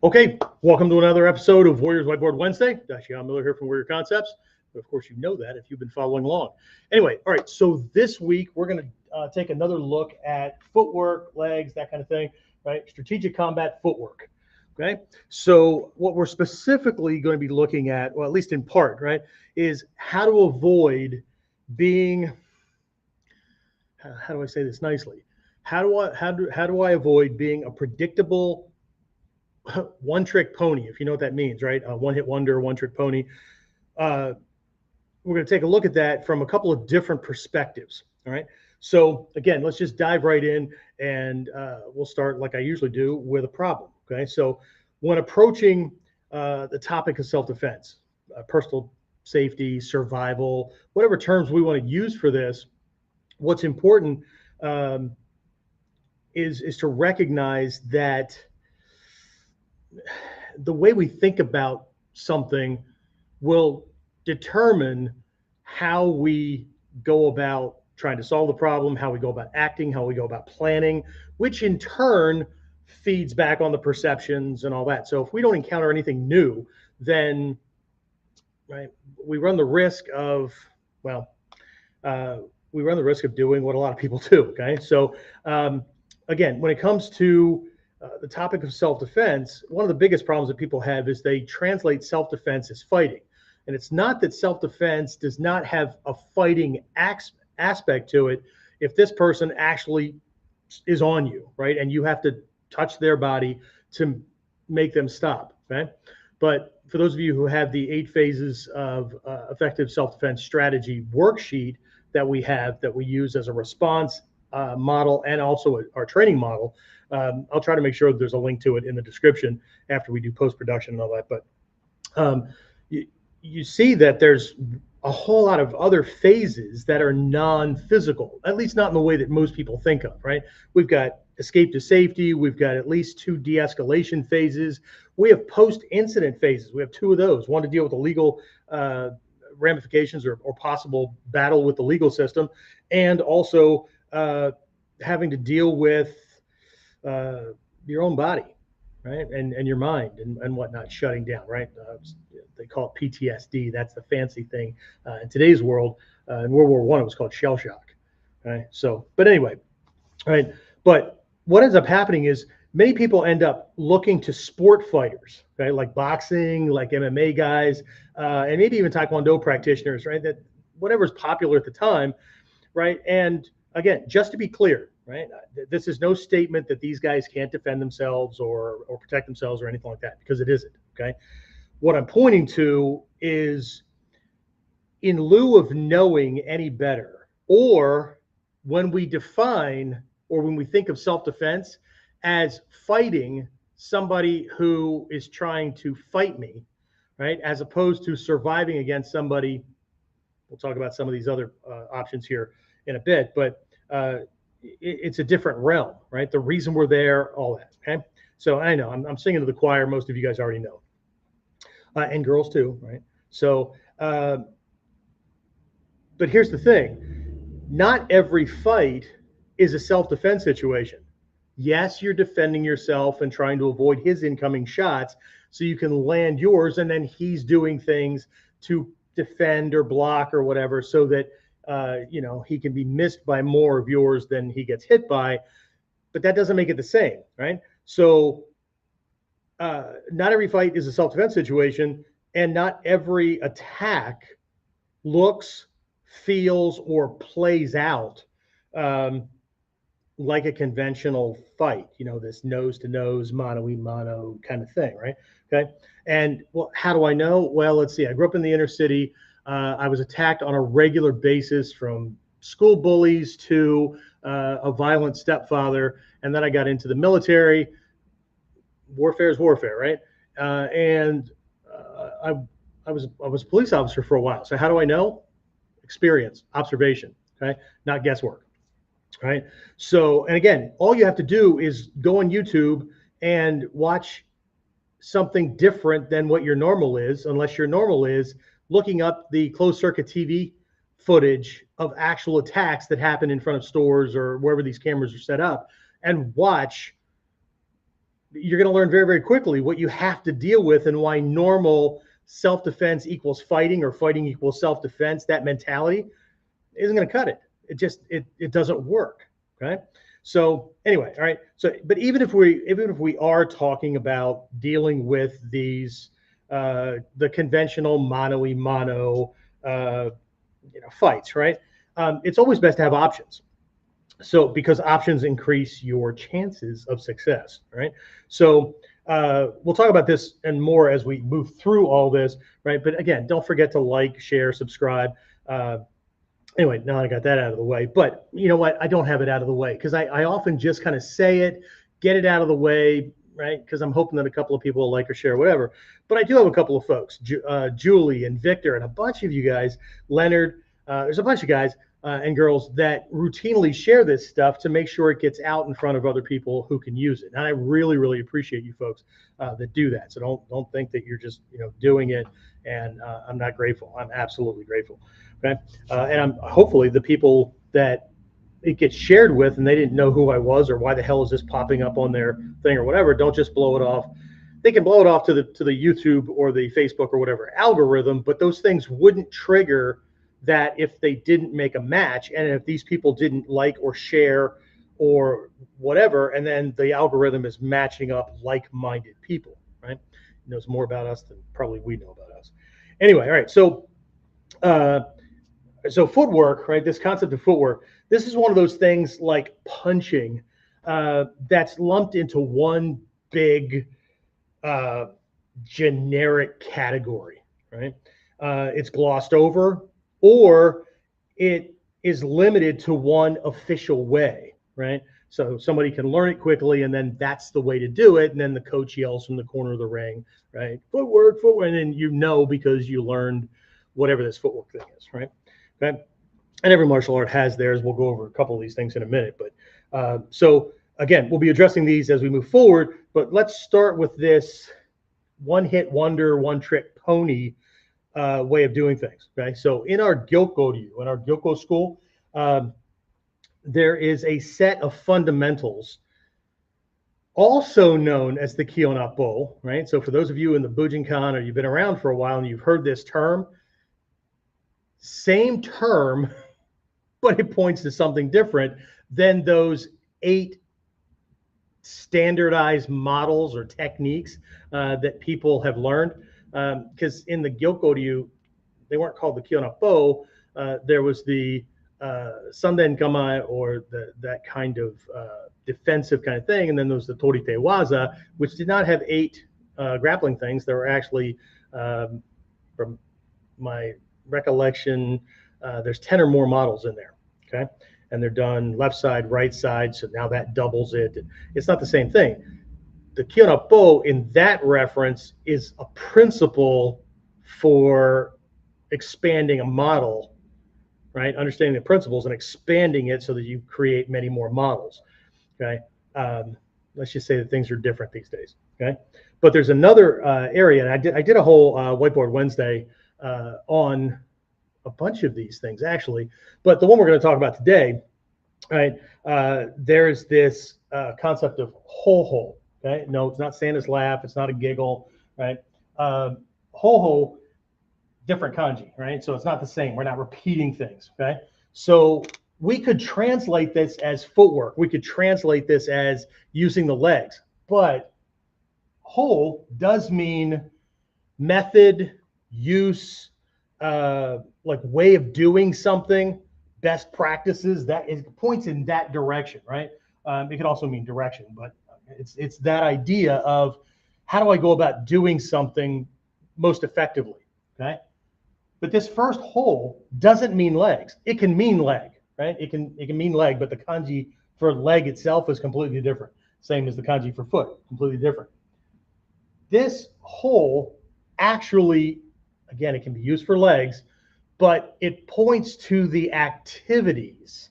Okay, welcome to another episode of Warriors Whiteboard Wednesday. John Miller here from Warrior Concepts. But of course, you know that if you've been following along. Anyway, all right, so this week we're going to take another look at footwork, legs, that kind of thing, right? Strategic combat footwork. Okay, so what we're specifically going to be looking at, well, at least in part, right, is how to avoid being, how do I say this nicely? How do I avoid being a predictable one-trick pony, if you know what that means, right? One-hit wonder, one-trick pony. We're going to take a look at that from a couple of different perspectives. All right. So again, let's just dive right in, and we'll start like I usually do with a problem. Okay. So when approaching the topic of self-defense, personal safety, survival, whatever terms we want to use for this, what's important is to recognize that the way we think about something will determine how we go about trying to solve the problem, how we go about acting, how we go about planning, which in turn feeds back on the perceptions and all that. So if we don't encounter anything new, then right, we run the risk of, well, we run the risk of doing what a lot of people do. Okay. So again, when it comes to the topic of self-defense, one of the biggest problems that people have is they translate self-defense as fighting. And it's not that self-defense does not have a fighting aspect to it if this person actually is on you, right? And you have to touch their body to make them stop, okay? But for those of you who have the 8 phases of effective self-defense strategy worksheet that we have, that we use as a response model and also our training model, I'll try to make sure there's a link to it in the description after we do post-production and all that. But you see that there's a whole lot of other phases that are non-physical, at least not in the way that most people think of, right? We've got escape to safety. We've got at least 2 de-escalation phases. We have post-incident phases. We have 2 of those, one to deal with the legal ramifications or possible battle with the legal system, and also having to deal with your own body, right? And your mind and whatnot shutting down, right? They call it PTSD. That's the fancy thing in today's world. In World War I, it was called shell shock. Right? So, but anyway, right? But what ends up happening is many people end up looking to sport fighters, right? Like boxing, like MMA guys, and maybe even Taekwondo practitioners, right? That whatever's popular at the time, right? And again, just to be clear, right? This is no statement that these guys can't defend themselves or protect themselves or anything like that, because it isn't, okay? What I'm pointing to is, in lieu of knowing any better, or when we define or when we think of self-defense as fighting somebody who is trying to fight me, right? As opposed to surviving against somebody. We'll talk about some of these other options here in a bit, but it's a different realm, right? The reason we're there, all that, okay? So I know I'm singing to the choir. Most of you guys already know. And girls too, right? So, but here's the thing. Not every fight is a self-defense situation. Yes, you're defending yourself and trying to avoid his incoming shots so you can land yours, and then he's doing things to defend or block or whatever so that he can be missed by more of yours than he gets hit by. But that doesn't make it the same, right? So not every fight is a self-defense situation, and not every attack looks, feels, or plays out like a conventional fight, this nose-to-nose, mano-a-mano kind of thing, right? Okay. And well, how do I know? Well, let's see. I grew up in the inner city. I was attacked on a regular basis, from school bullies to a violent stepfather, and then I got into the military. Warfare is warfare, right? And I was a police officer for a while. So how do I know? Experience, observation, okay? Not guesswork, right? So, and again, all you have to do is go on YouTube and watch something different than what your normal is, unless your normal is looking up the closed circuit TV footage of actual attacks that happen in front of stores or wherever these cameras are set up, and watch you're going to learn very, very quickly what you have to deal with and why normal self-defense equals fighting or fighting equals self-defense. That mentality isn't going to cut it. It doesn't work. Okay. So anyway, all right. So, but even if we are talking about dealing with these, the conventional mano-a-mano, fights, right? It's always best to have options. So because options increase your chances of success, right? So we'll talk about this and more as we move through all this, right? But again, don't forget to like, share, subscribe. Anyway, now I got that out of the way. But you know what? I don't have it out of the way because I often just kind of say it, get it out of the way, right? Because I'm hoping that a couple of people will like or share, whatever. But I do have a couple of folks, Julie and Victor, and a bunch of you guys, Leonard. There's a bunch of guys and girls that routinely share this stuff to make sure it gets out in front of other people who can use it. And I really, really appreciate you folks that do that. So don't think that you're just doing it and I'm not grateful. I'm absolutely grateful. Okay, and I'm hopefully the people that it gets shared with and they didn't know who I was or why the hell is this popping up on their thing or whatever. Don't just blow it off. They can blow it off to the YouTube or the Facebook or whatever algorithm, but those things wouldn't trigger that if they didn't make a match and if these people didn't like or share or whatever, and then the algorithm is matching up like-minded people, right? It knows more about us than probably we know about us. Anyway, all right, so footwork, right? This concept of footwork, this is one of those things like punching that's lumped into one big generic category, right? It's glossed over, or it is limited to one official way, right? So somebody can learn it quickly, and then that's the way to do it. And then the coach yells from the corner of the ring, right? Footwork, footwork, and then because you learned whatever this footwork thing is, right? Okay. And every martial art has theirs. We'll go over a couple of these things in a minute. But so again, we'll be addressing these as we move forward. But let's start with this one-hit wonder, one-trick pony way of doing things. Okay, so in our Gyokko-ryu, in our Gyokko school, there is a set of fundamentals, also known as the Kyo-Nappo, right? So for those of you in the Bujinkan or you've been around for a while and you've heard this term, same term, but it points to something different than those 8 standardized models or techniques that people have learned. Because in the Gyokko-ryu, they weren't called the Kyo-Nappo. There was the Sanden Gamai, or that kind of defensive kind of thing, and then there was the Torite Waza, which did not have 8 grappling things. There were actually, from my recollection, there's 10 or more models in there. Okay, and they're done left side, right side, so now that doubles it. It's not the same thing. The Kyo-Nappo in that reference is a principle for expanding a model, right? Understanding the principles and expanding it so that you create many more models, okay? Let's just say that things are different these days, okay? But there's another area, and I did a whole Whiteboard Wednesday on a bunch of these things, actually. But the one we're going to talk about today, right, there's this concept of ho-ho. Okay? No, it's not Santa's laugh. It's not a giggle, right? Ho-ho, different kanji, right? So it's not the same. We're not repeating things, okay? So we could translate this as footwork. We could translate this as using the legs. But ho does mean method, use, like way of doing something, best practices. That it points in that direction, right? It can also mean direction, but it's that idea of how do I go about doing something most effectively, okay? But this first hole doesn't mean legs. It can mean leg, right? It can mean leg, but the kanji for leg itself is completely different. Same as the kanji for foot, completely different. This hole actually, again, it can be used for legs, but it points to the activities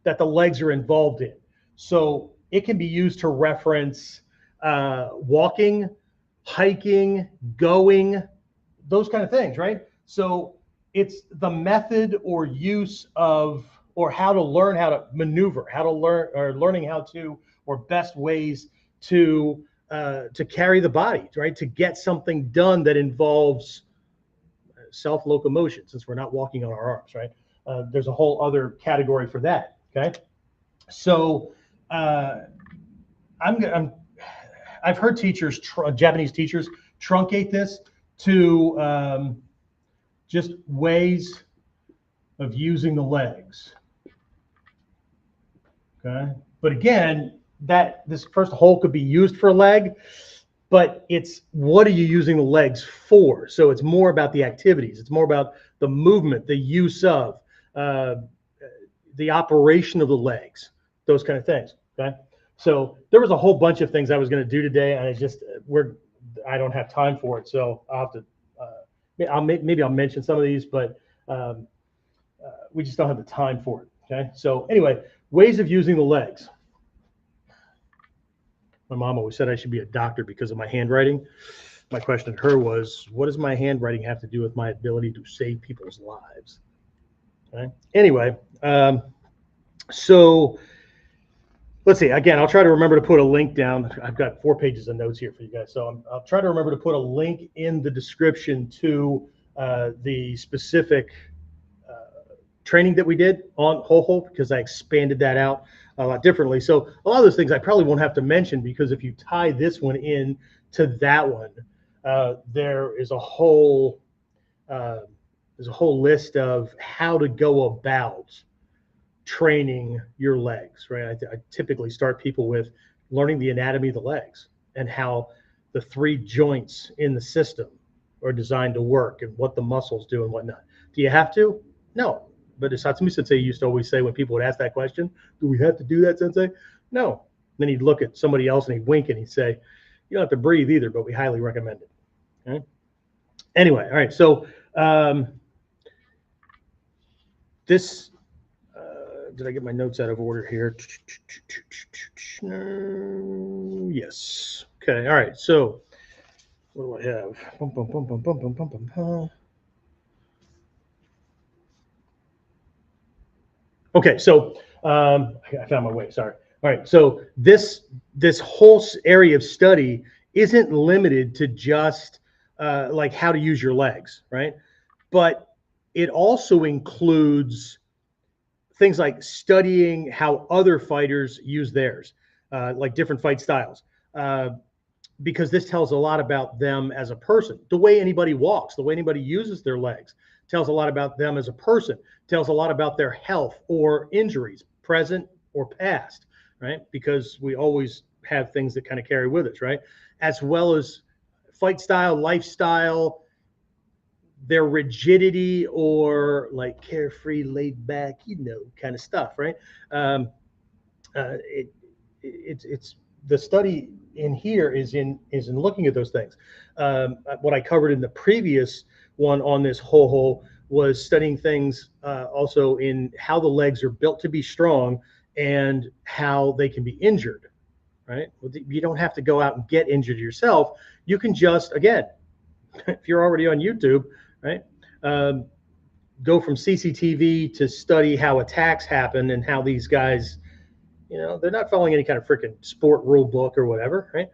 that the legs are involved in. So it can be used to reference walking, hiking, going, those kind of things, right? So it's the method or use of, or how to learn how to maneuver, how to learn, or learning how to, or best ways to to carry the body, right? To get something done that involves self-locomotion, since we're not walking on our arms, right? There's a whole other category for that, okay? So I've heard teachers, Japanese teachers, truncate this to just ways of using the legs, okay? But again, this first whole could be used for a leg, but it's what are you using the legs for? So it's more about the activities. It's more about the movement, the use of, the operation of the legs, those kind of things, okay? So there was a whole bunch of things I was going to do today, and I don't have time for it. So I'll have to, maybe I'll mention some of these, but we just don't have the time for it, okay? So anyway, ways of using the legs. My mom always said I should be a doctor because of my handwriting. My question to her was, what does my handwriting have to do with my ability to save people's lives? Okay. Anyway, so let's see. Again, I'll try to remember to put a link down. I've got 4 pages of notes here for you guys. So I'll try to remember to put a link in the description to the specific training that we did on Ho-Ho, because I expanded that out a lot differently. So a lot of those things I probably won't have to mention, because if you tie this one in to that one, there is a whole list of how to go about training your legs, right? I typically start people with learning the anatomy of the legs and how the 3 joints in the system are designed to work and what the muscles do and whatnot. Do you have to? No. But as Satsumi Sensei used to always say when people would ask that question, do we have to do that, Sensei? No. Then he'd look at somebody else and he'd wink and he'd say, you don't have to breathe either, but we highly recommend it. Okay? Anyway, all right. So did I get my notes out of order here? Yes. Okay. All right. So what do I have? Okay, so I found my way. Sorry. All right, so this whole area of study isn't limited to just like how to use your legs, right? But it also includes things like studying how other fighters use theirs, like different fight styles, because this tells a lot about them as a person. The way anybody walks, the way anybody uses their legs, tells a lot about them as a person, tells a lot about their health or injuries, present or past, right? Because we always have things that kind of carry with us, right? As well as fight style, lifestyle, their rigidity, or like carefree, laid back, kind of stuff, right? It's the study in here is in looking at those things. What I covered in the previous one on this Ho-Ho was studying things also in how the legs are built to be strong and how they can be injured, right? You don't have to go out and get injured yourself. You can just, again, if you're already on YouTube, right, go from CCTV to study how attacks happen and how these guys, they're not following any kind of freaking sport rule book or whatever, right?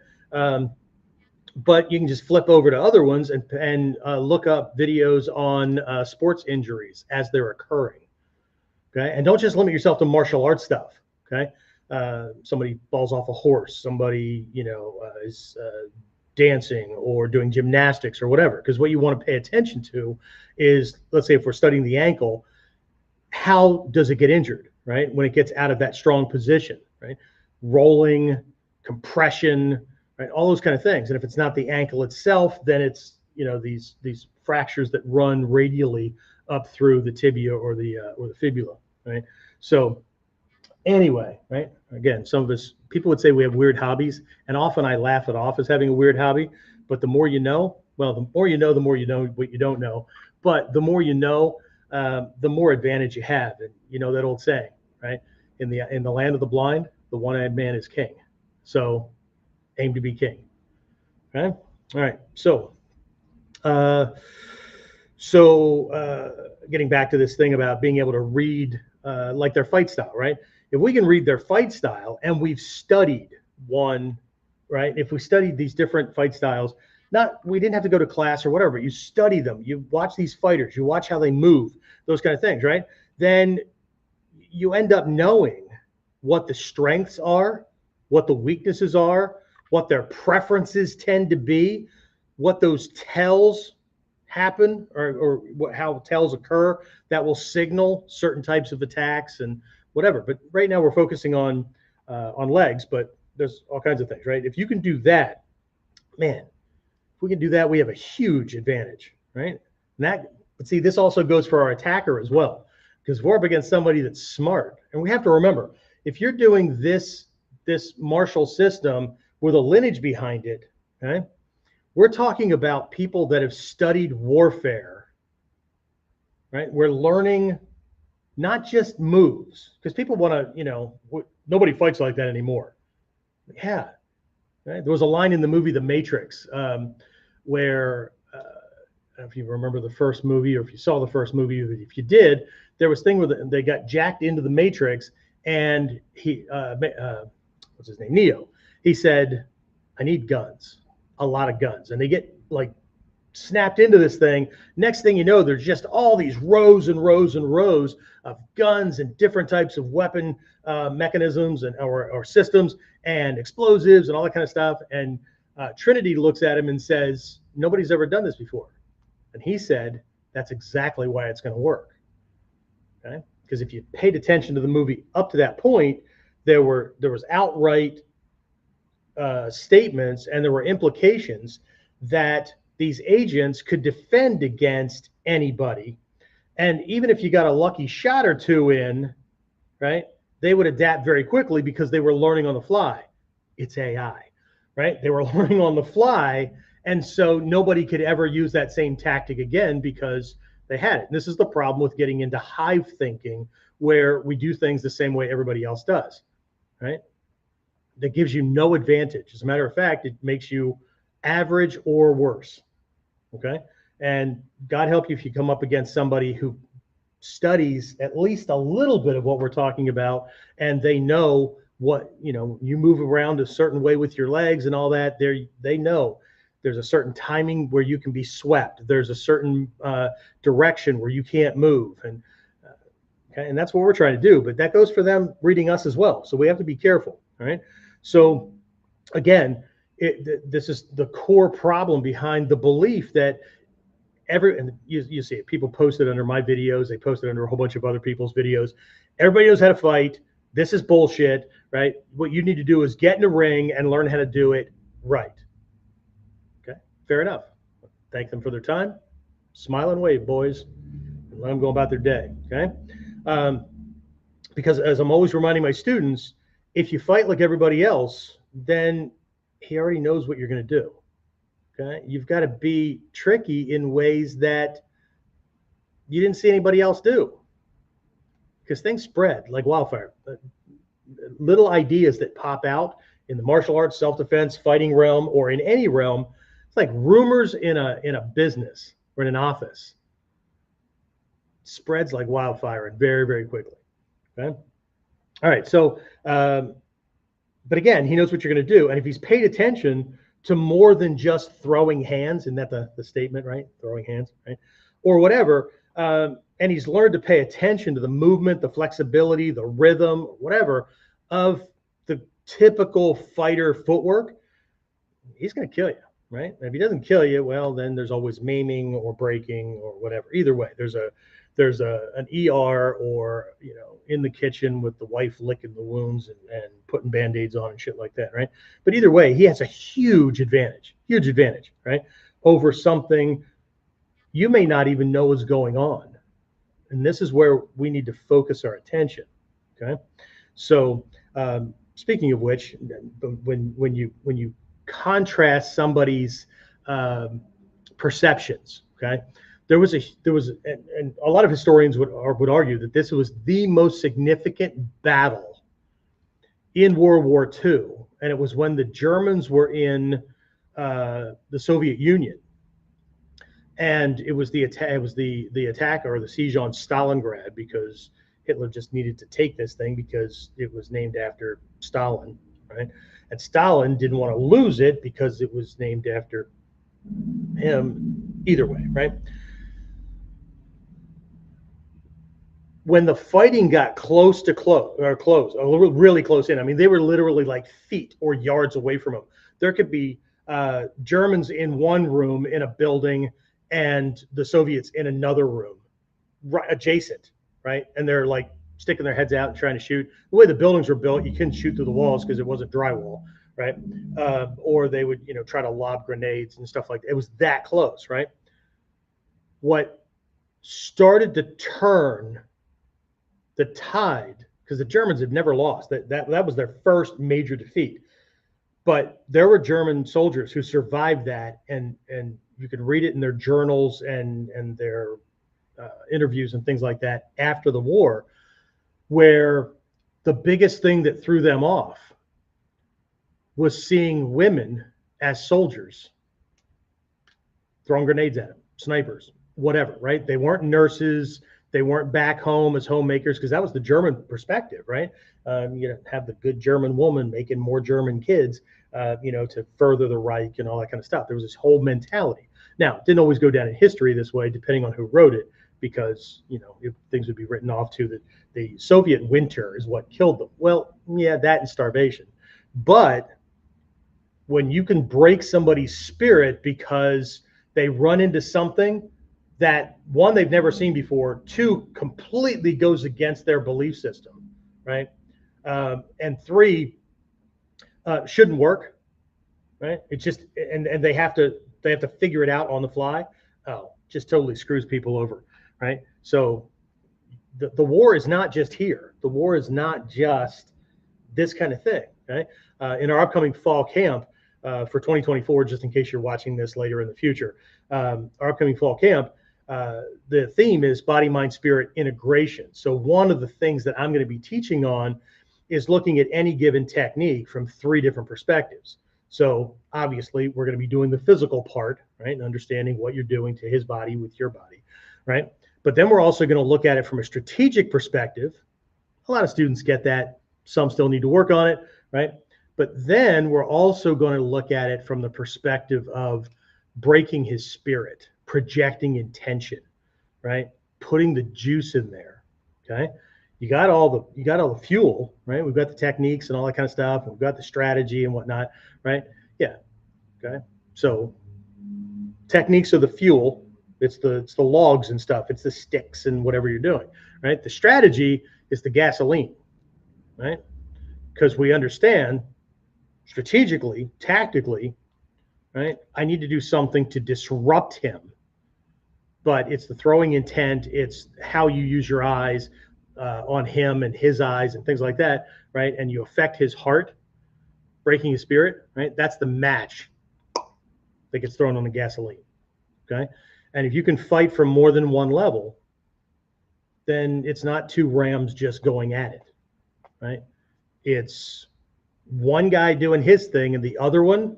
But you can just flip over to other ones and look up videos on sports injuries as they're occurring. Okay, and don't just limit yourself to martial arts stuff. Okay, somebody falls off a horse, somebody is dancing or doing gymnastics or whatever. Because what you want to pay attention to is, let's say if we're studying the ankle, how does it get injured, right? When it gets out of that strong position, right? Rolling, compression, right? All those kind of things. And if it's not the ankle itself, then it's these fractures that run radially up through the tibia or the fibula, right? So anyway, right? Again, some of us, people would say we have weird hobbies, and often I laugh it off as having a weird hobby. But the more you know, well, the more you know what you don't know. But the more you know, the more advantage you have. And you know that old saying, right? In the land of the blind, the one-eyed man is king. So aim to be king. Okay. All right. So getting back to this thing about being able to read like their fight style, right? If we can read their fight style and we've studied one right? If we studied these different fight styles, we didn't have to go to class or whatever. You study them. You watch these fighters. You watch how they move. Those kind of things, right? Then you end up knowing what the strengths are, what the weaknesses are, what their preferences tend to be, what those tells happen, or how tells occur that will signal certain types of attacks and whatever. But right now we're focusing on legs, but there's all kinds of things, right? If you can do that, man, if we can do that, we have a huge advantage, right? But see, this also goes for our attacker as well, because we're up against somebody that's smart. And we have to remember, if you're doing this martial system with a lineage behind it, okay, we're talking about people that have studied warfare, right? We're learning not just moves, because people want to, nobody fights like that anymore. Yeah, right? There was a line in the movie The Matrix where, I don't know if you remember the first movie or if you saw the first movie, if you did, there was a thing where they got jacked into the Matrix, and what's his name? Neo. He said, I need guns, a lot of guns. And they get like snapped into this thing. Next thing you know, there's just all these rows and rows and rows of guns and different types of weapon mechanisms or systems and explosives and all that kind of stuff. And Trinity looks at him and says, nobody's ever done this before. And he said, that's exactly why it's going to work. Okay? Because if you paid attention to the movie up to that point, there was outright statements and there were implications that these agents could defend against anybody. And even if you got a lucky shot or two in, right, they would adapt very quickly because they were learning on the fly. It's AI, right? They were learning on the fly. And so nobody could ever use that same tactic again because they had it. And this is the problem with getting into hive thinking, where we do things the same way everybody else does, right? That gives you no advantage. As a matter of fact, it makes you average or worse. Okay. And God help you if you come up against somebody who studies at least a little bit of what we're talking about, and they know what, you move around a certain way with your legs and all that. They know there's a certain timing where you can be swept. There's a certain direction where you can't move. And okay, and that's what we're trying to do. But that goes for them reading us as well. So we have to be careful. All right. So again, this is the core problem behind the belief that and you see it. People post it under my videos. They post it under a whole bunch of other people's videos. Everybody knows how to fight. This is bullshit, right? What you need to do is get in a ring and learn how to do it right. Okay, fair enough. Thank them for their time. Smile and wave, boys, and let them go about their day. Okay, because as I'm always reminding my students, if you fight like everybody else, then he already knows what you're going to do. Okay, you've got to be tricky in ways that you didn't see anybody else do, because things spread like wildfire. Little ideas that pop out in the martial arts, self-defense, fighting realm, or in any realm, it's like rumors in a business or in an office. It spreads like wildfire and very, very quickly. Okay. All right. So, but again, he knows what you're going to do, and if he's paid attention to more than just throwing hands, isn't that the statement, right? Throwing hands, right? Or whatever. And he's learned to pay attention to the movement, the flexibility, the rhythm, whatever, of the typical fighter footwork. He's going to kill you, right? And if he doesn't kill you, well, then there's always maiming or breaking or whatever. Either way, there's an ER, or, in the kitchen with the wife licking the wounds and putting Band-Aids on and shit like that, right? But either way, he has a huge advantage, right? Over something you may not even know is going on. And this is where we need to focus our attention, okay? So speaking of which, when you contrast somebody's perceptions, okay? There was and a lot of historians would argue that this was the most significant battle in World War II, and it was when the Germans were in the Soviet Union, and it was the attack. It was the attack or the siege on Stalingrad, because Hitler just needed to take this thing because it was named after Stalin, right? And Stalin didn't want to lose it because it was named after him either way, right? When the fighting got close, really close in, I mean, they were literally like feet or yards away from them. There could be Germans in one room in a building and the Soviets in another room, right adjacent, right? And they're like sticking their heads out and trying to shoot. The way the buildings were built, you couldn't shoot through the walls because it wasn't drywall, right? Or they would, try to lob grenades and stuff like that. It was that close, right? What started to turn the tide, because the Germans had never lost. That was their first major defeat. But there were German soldiers who survived that, and you could read it in their journals and their interviews and things like that after the war, where the biggest thing that threw them off was seeing women as soldiers throwing grenades at them, snipers, whatever, right? They weren't nurses. They weren't back home as homemakers, because that was the German perspective, right? Have the good German woman making more German kids, to further the Reich and all that kind of stuff. There was this whole mentality. Now, it didn't always go down in history this way, depending on who wrote it, because, things would be written off to that the Soviet winter is what killed them. Well, yeah, that and starvation. But when you can break somebody's spirit because they run into something that, one, they've never seen before, two, completely goes against their belief system, right? And three, shouldn't work, right? It's just, and they have to figure it out on the fly. Oh, just totally screws people over, right? So the war is not just here. The war is not just this kind of thing, right? In our upcoming fall camp for 2024, just in case you're watching this later in the future, our upcoming fall camp, the theme is body, mind, spirit integration. So one of the things that I'm going to be teaching on is looking at any given technique from 3 different perspectives. So obviously we're going to be doing the physical part, right? And understanding what you're doing to his body with your body, right? But then we're also going to look at it from a strategic perspective. A lot of students get that. Some still need to work on it, right? But then we're also going to look at it from the perspective of breaking his spirit, projecting intention, right? Putting the juice in there, okay? You got all the fuel, right? We've got the techniques and all that kind of stuff. We've got the strategy and whatnot, right? Yeah, okay. So techniques are the fuel. It's the logs and stuff. It's the sticks and whatever you're doing, right? The strategy is the gasoline, right? Because we understand strategically, tactically, right? I need to do something to disrupt him. But it's the throwing intent. It's how you use your eyes on him and his eyes and things like that, right? And you affect his heart, breaking his spirit, right? That's the match that gets thrown on the gasoline, okay? And if you can fight from more than one level, then it's not 2 rams just going at it, right? It's one guy doing his thing and the other one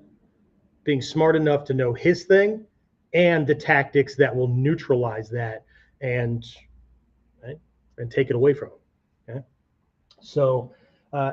being smart enough to know his thing and the tactics that will neutralize that and take it away from him. Okay. So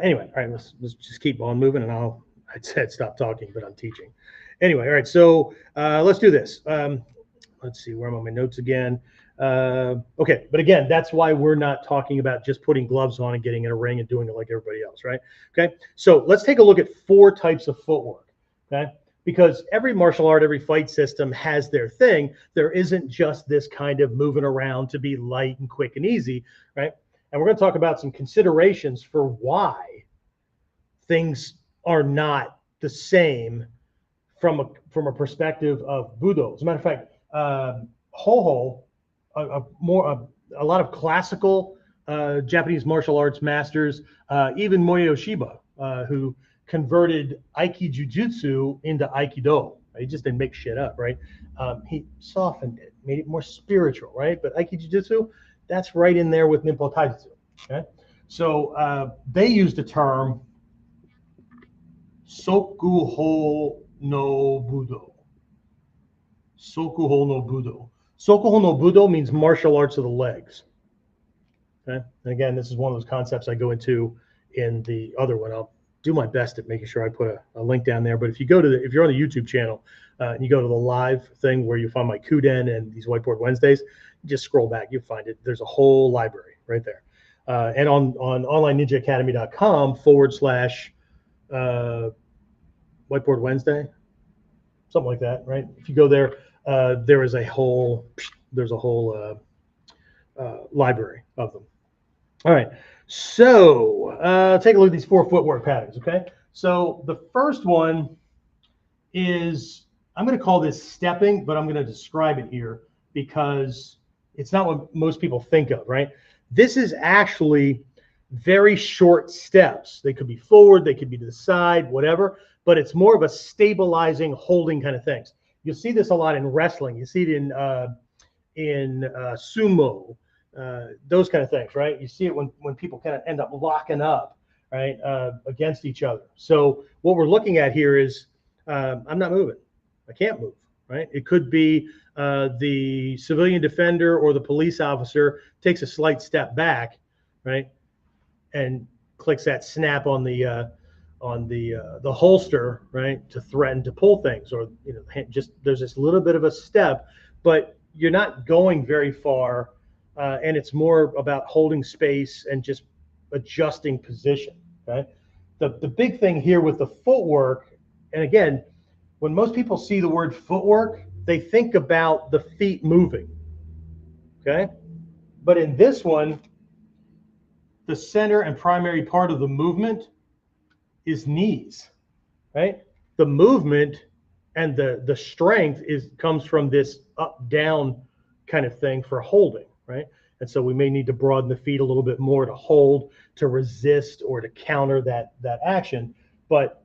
anyway, all right, let's just keep on moving, and I said stop talking, but I'm teaching. Anyway, all right, so let's do this. Let's see, where am I on my notes again? Okay, but again, that's why we're not talking about just putting gloves on and getting in a ring and doing it like everybody else, right? Okay, so let's take a look at 4 types of footwork, okay? Because every martial art, every fight system has their thing. There isn't just this kind of moving around to be light and quick and easy, right? And we're going to talk about some considerations for why things are not the same from a perspective of Budo. As a matter of fact, Ho-Ho, a lot of classical Japanese martial arts masters, even Moyo Shiba, who converted Aiki Jujutsu into Aikido. Right? He just didn't make shit up, right? He softened it, made it more spiritual, right? But Aiki Jujutsu, that's right in there with Ninpo Taijutsu, okay? So they used the term Sokuho no Budo. Sokuho no Budo. Sokuho no Budo means martial arts of the legs. Okay? And again, this is one of those concepts I go into in the other one. I'll do my best at making sure I put a link down there. But if you go to if you're on the YouTube channel and you go to the live thing where you find my Kuden and these Whiteboard Wednesdays, just scroll back, you'll find it. There's a whole library right there. And on onlineninjaacademy.com / Whiteboard Wednesday, something like that, right? If you go there, there's a whole library of them. All right, so take a look at these 4 footwork patterns, okay? So the first one is, I'm going to call this stepping, but I'm going to describe it here because it's not what most people think of, right? This is actually very short steps. They could be forward, they could be to the side, whatever, but it's more of a stabilizing, holding kind of things. You'll see this a lot in wrestling. You see it in sumo, those kind of things, right? You see it when people kind of end up locking up, right, against each other. So what we're looking at here is I'm not moving. I can't move, right? It could be the civilian defender or the police officer takes a slight step back, right, and clicks that snap on the holster, right, to threaten to pull things, or just there's this little bit of a step, but you're not going very far, and it's more about holding space and just adjusting position. Okay, the big thing here with the footwork, and again, when most people see the word footwork, they think about the feet moving. Okay, but in this one, the center and primary part of the movement is knees, right? The movement and the strength comes from this up down kind of thing for holding, right? And so we may need to broaden the feet a little bit more to hold, to resist, or to counter that action. But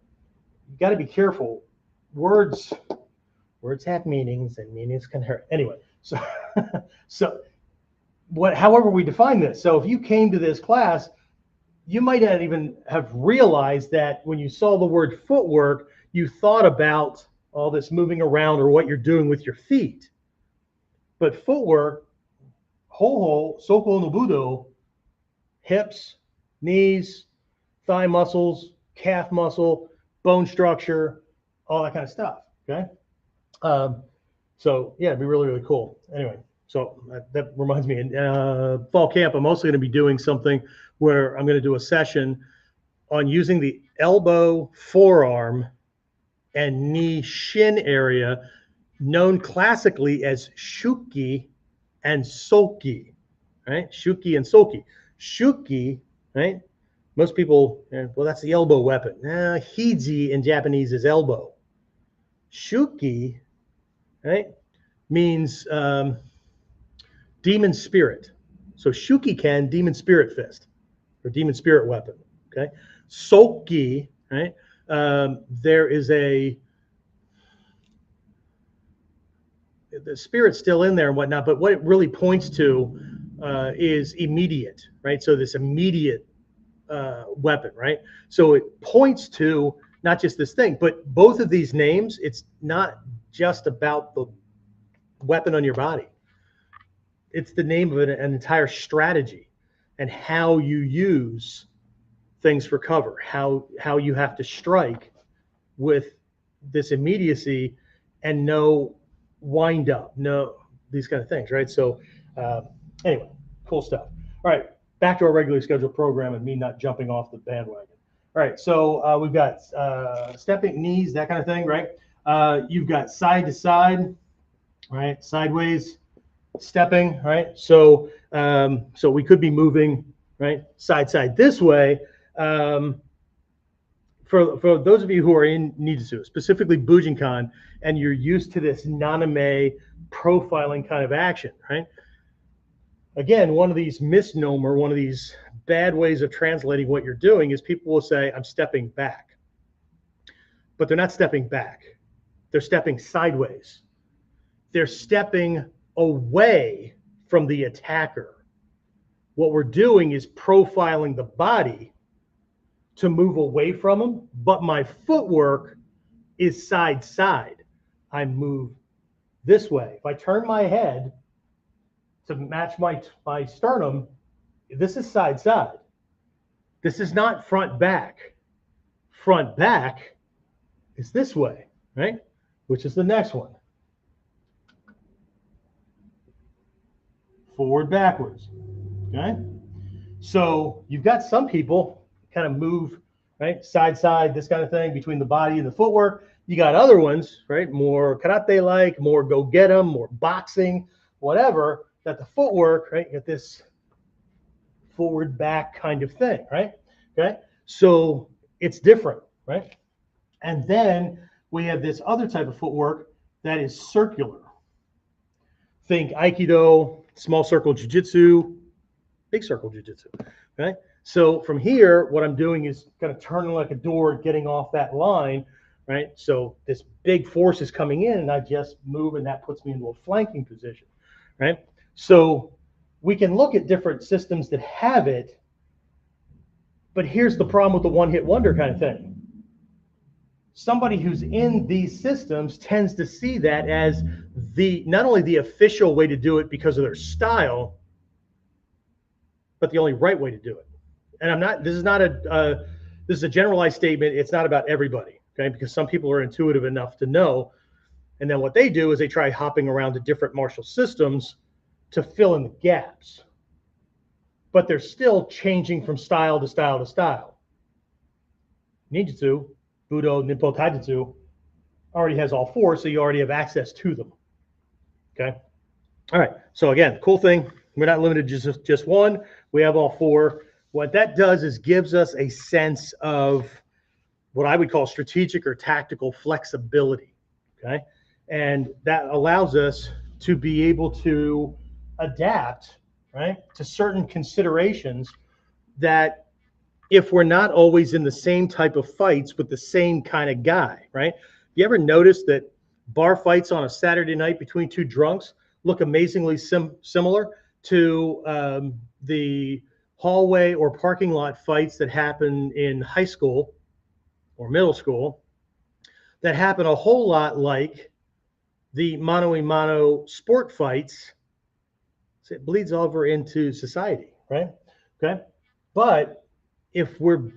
you got to be careful. Words have meanings, and meanings can hurt. Anyway, so however we define this. So if you came to this class, you might not even have realized that when you saw the word footwork, you thought about all this moving around or what you're doing with your feet. But footwork, ho soko no budo, hips, knees, thigh muscles, calf muscle, bone structure, all that kind of stuff. Okay. So yeah, it'd be really, really cool. Anyway, so that reminds me, in fall camp, I'm also going to be doing something where I'm going to do a session on using the elbow, forearm, and knee shin area, known classically as shuki and soki, right? Shuki and soki. Shuki, right? Most people, well, that's the elbow weapon. Hiji in Japanese is elbow. Shuki, right, means demon spirit. So shuki-ken, demon spirit fist, or demon spirit weapon. Okay. Soki, right? There is the spirit's still in there and whatnot, but what it really points to is immediate, right? So this immediate weapon, right? So it points to not just this thing, but both of these names, it's not just about the weapon on your body. It's the name of an entire strategy and how you use things for cover, how you have to strike with this immediacy and no wind up, no these kind of things, right? So anyway, cool stuff. All right, back to our regularly scheduled program and me not jumping off the bandwagon. All right, so we've got stepping, knees, that kind of thing, right? You've got side to side, right? Sideways, stepping, right? So so we could be moving, right? Side this way. For those of you who are in Nijutsu, specifically Bujinkan, and you're used to this naname profiling kind of action, right? Again, one of these misnomer, one of these bad ways of translating what you're doing is people will say, I'm stepping back. But they're not stepping back. They're stepping sideways. They're stepping away from the attacker. What we're doing is profiling the body to move away from them, but my footwork is side. I move this way. If I turn my head to match my sternum, this is side. This is not front back. front back is this way, right? Which is the next one. Forward, backwards, okay? So you've got some people kind of move, right? Side, side, this kind of thing between the body and the footwork. You got other ones, right? More karate-like, more go get 'em, more boxing, whatever, that the footwork, right? You get this forward back kind of thing, right? Okay. So it's different, right? And then we have this other type of footwork that is circular. Think Aikido, small circle jiu-jitsu, big circle jiu-jitsu, okay? So from here, what I'm doing is kind of turning like a door, getting off that line, right? So this big force is coming in and I just move and that puts me into a flanking position, right? So we can look at different systems that have it, but here's the problem with the one-hit wonder kind of thing. Somebody who's in these systems tends to see that as the not only the official way to do it because of their style, but the only right way to do it. And I'm not, this is not a, this is a generalized statement. It's not about everybody, okay? Because some people are intuitive enough to know. And then what they do is they try hopping around to different martial systems to fill in the gaps. But they're still changing from style to style to style. Ninjutsu, Budo, Ninpo, Taijutsu already has all four, so you already have access to them. Okay. All right. So again, cool thing. We're not limited to just one. We have all four. What that does is gives us a sense of what I would call strategic or tactical flexibility. Okay. And that allows us to be able to adapt, right, to certain considerations that if we're not always in the same type of fights with the same kind of guy, right? You ever notice that bar fights on a Saturday night between two drunks look amazingly similar to the hallway or parking lot fights that happen in high school or middle school, that happen a whole lot like the mano-a-mano sport fights? So it bleeds over into society, right? Okay. But if we're,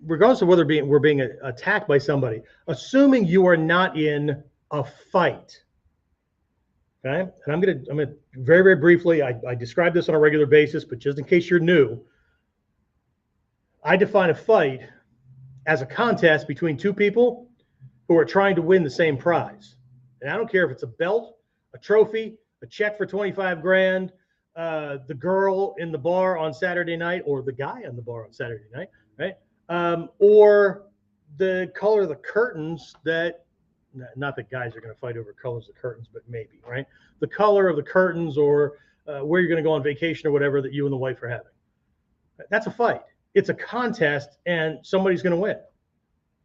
regardless of whether we're being attacked by somebody, assuming you are not in a fight, okay? And I'm gonna very, very briefly, I describe this on a regular basis, but just in case you're new, I define a fight as a contest between two people who are trying to win the same prize. And I don't care if it's a belt, a trophy, a check for 25 grand, the girl in the bar on Saturday night, or the guy on the bar on Saturday night, right? Or the color of the curtains that, not that guys are going to fight over colors of curtains, but maybe, right? The color of the curtains, or where you're going to go on vacation or whatever that you and the wife are having. That's a fight. It's a contest, and somebody's going to win.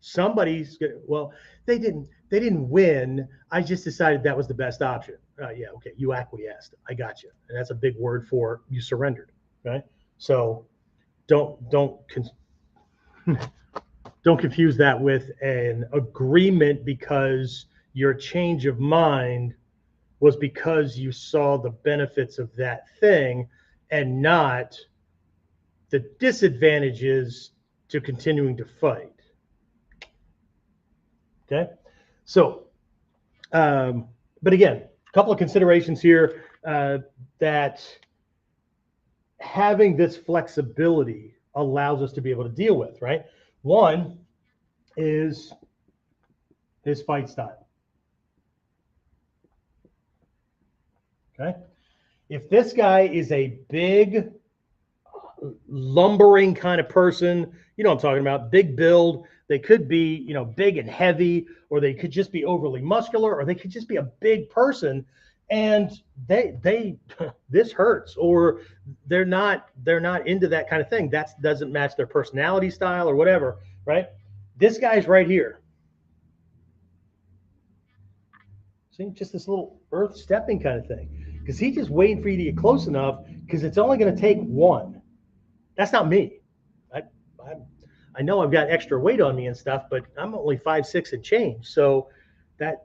Somebody's going to, well, they didn't win. I just decided that was the best option. Yeah, okay, you acquiesced. I got you. And that's a big word for you surrendered, right? So don't confuse that with an agreement because your change of mind was because you saw the benefits of that thing and not the disadvantages to continuing to fight. Okay, so, but again, a couple of considerations here that having this flexibility allows us to be able to deal with, right? One is his fight style. Okay, if this guy is a big, lumbering kind of person, you know what I'm talking about, big build. They could be, big and heavy, or they could just be overly muscular, or they could just be a big person, and they this hurts, or they're not into that kind of thing. That doesn't match their personality style or whatever, right? This guy's right here. See, just this little earth stepping kind of thing, because he's just waiting for you to get close enough, because it's only going to take one. That's not me. I know I've got extra weight on me and stuff, but I'm only 5'6" and change. So if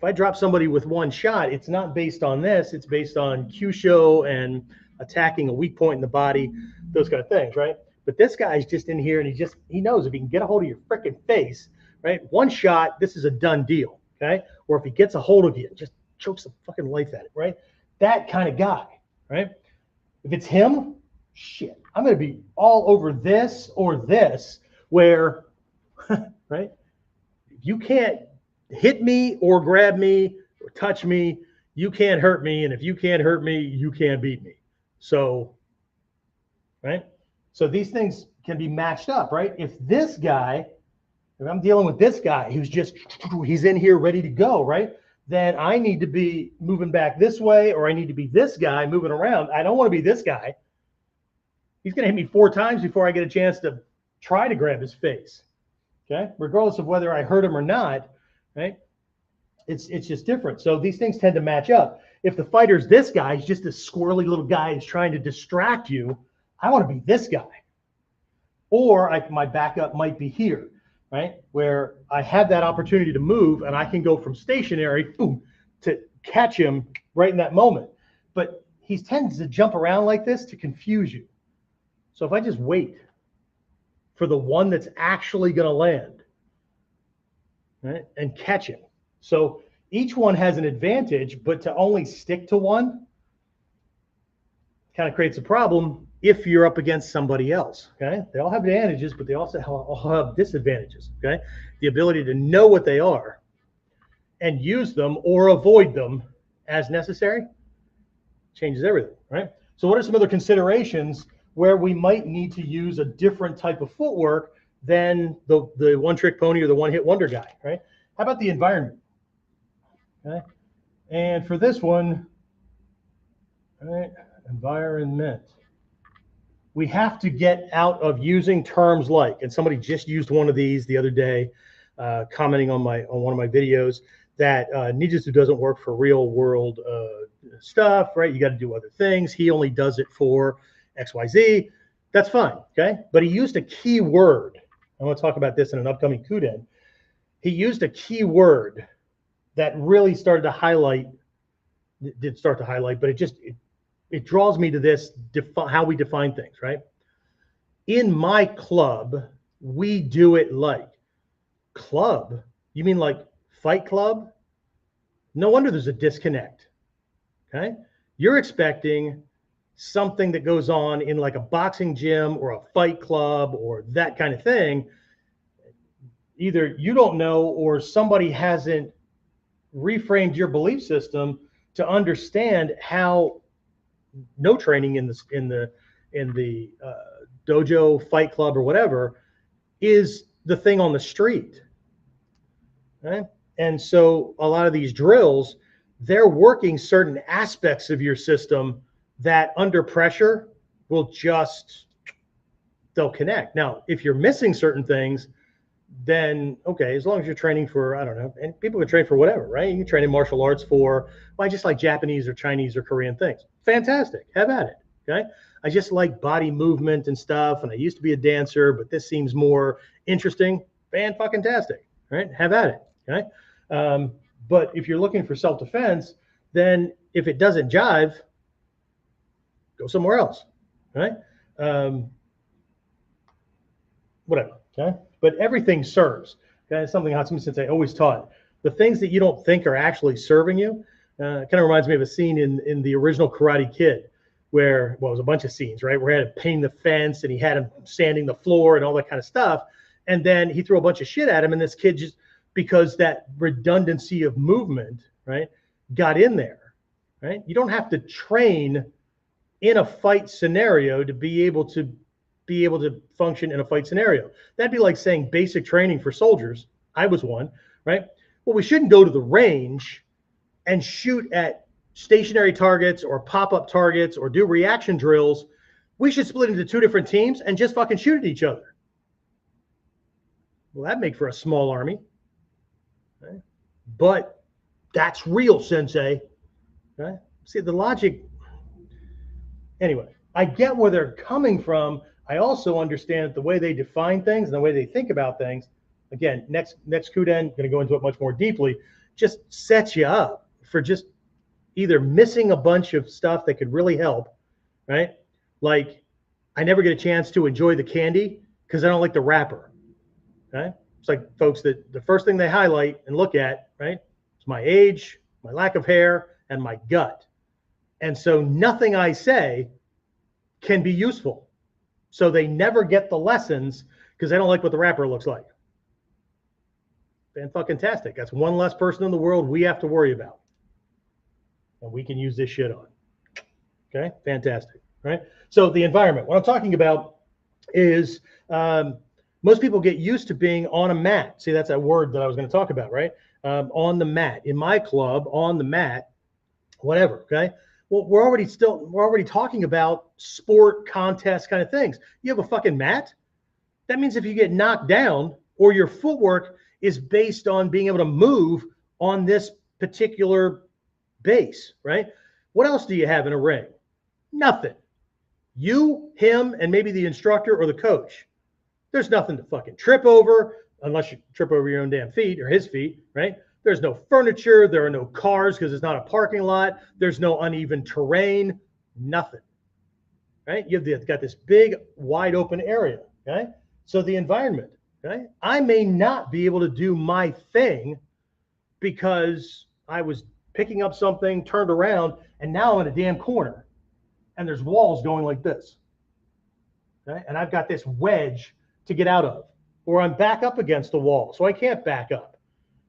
I drop somebody with one shot, it's not based on this. It's based on Kyusho and attacking a weak point in the body, those kind of things, right? But this guy's just in here and he knows if he can get a hold of your freaking face, right? One shot, this is a done deal, okay? Or if he gets a hold of you, just chokes the fucking life at it, right? That kind of guy, right? If it's him, shit, I'm going to be all over this or this where, right? You can't hit me or grab me or touch me. You can't hurt me. And if you can't hurt me, you can't beat me. So, right? So these things can be matched up, right? If I'm dealing with this guy who's he's in here ready to go, right? Then I need to be moving back this way, or I need to be this guy moving around. I don't want to be this guy. He's going to hit me 4 times before I get a chance to try to grab his face, okay? Regardless of whether I hurt him or not, right? It's just different. So these things tend to match up. If the fighter's this guy, he's just a squirrely little guy who's trying to distract you, I want to be this guy. Or my backup might be here, right? Where I have that opportunity to move and I can go from stationary boom, to catch him right in that moment. But he tends to jump around like this to confuse you. So if I just wait for the one that's actually going to land, right, and catch him. So each one has an advantage, but to only stick to one kind of creates a problem if you're up against somebody else, okay? They all have advantages, but they also all have disadvantages, okay? The ability to know what they are and use them or avoid them as necessary changes everything, right? So what are some other considerations where we might need to use a different type of footwork than the one-trick pony or the one-hit wonder guy, right? How about the environment? Okay, and for this one, all right, environment. We have to get out of using terms like, and somebody just used one of these the other day, commenting on one of my videos that ninjutsu doesn't work for real world stuff, right? You got to do other things. He only does it for XYZ. That's fine, okay? But he used a key word. I want to talk about this in an upcoming Kuden. He used a key word that really started to highlight, did start to highlight, but it draws me to this, how we define things, right? In my club, we do it like. Club? You mean like Fight Club? No wonder there's a disconnect, okay? You're expecting something that goes on in like a boxing gym or a fight club or that kind of thing. Either you don't know or somebody hasn't reframed your belief system to understand how no training in the dojo, fight club, or whatever is the thing on the street, right? And so a lot of these drills, they're working certain aspects of your system that under pressure they'll connect. Now, if you're missing certain things, then okay, as long as you're training for, I don't know, and people can train for whatever, right? You can train in martial arts for, well, I just like Japanese or Chinese or Korean things. Fantastic, have at it, okay? I just like body movement and stuff, and I used to be a dancer, but this seems more interesting. Fan-fucking-tastic, right? Have at it, okay? But if you're looking for self-defense, then if it doesn't jive, go somewhere else, right? Whatever, okay? But everything serves. Okay? It's something Hatsumi Sensei always taught. The things that you don't think are actually serving you, kind of reminds me of a scene in the original Karate Kid where, well, it was a bunch of scenes, right? Where he had to paint the fence and he had him sanding the floor and all that kind of stuff. And then he threw a bunch of shit at him, and this kid just, because that redundancy of movement, right, got in there, right? You don't have to train in a fight scenario to be able to function in a fight scenario. That'd be like saying basic training for soldiers. I was one, right? Well, we shouldn't go to the range and shoot at stationary targets or pop-up targets or do reaction drills. We should split into 2 different teams and just fucking shoot at each other. Well, that'd make for a small army, right? But that's real, Sensei, right? See, the logic, anyway, I get where they're coming from. I also understand the way they define things and the way they think about things. Again, next Kuden, going to go into it much more deeply, just sets you up for just either missing a bunch of stuff that could really help, right? Like, I never get a chance to enjoy the candy because I don't like the wrapper. Okay. It's like folks that the first thing they highlight and look at, right, is my age, my lack of hair, and my gut. And so nothing I say can be useful. So they never get the lessons because they don't like what the wrapper looks like. Fantastic. That's one less person in the world we have to worry about. And we can use this shit on. Okay, fantastic. Right? So the environment, what I'm talking about is most people get used to being on a mat. See, that's that word that I was going to talk about, right? On the mat. In my club, on the mat, whatever, okay? Well, we're already talking about sport, contest kind of things. You have a fucking mat? That means if you get knocked down or your footwork is based on being able to move on this particular base, right? What else do you have in a ring? Nothing. You, him, and maybe the instructor or the coach. There's nothing to fucking trip over unless you trip over your own damn feet or his feet, right? There's no furniture. There are no cars because it's not a parking lot. There's no uneven terrain. Nothing, right? You've got this big, wide open area, okay? So the environment, okay? I may not be able to do my thing because I was picking up something, turned around, and now I'm in a damn corner. And there's walls going like this, okay? And I've got this wedge to get out of, or I'm back up against the wall, so I can't back up,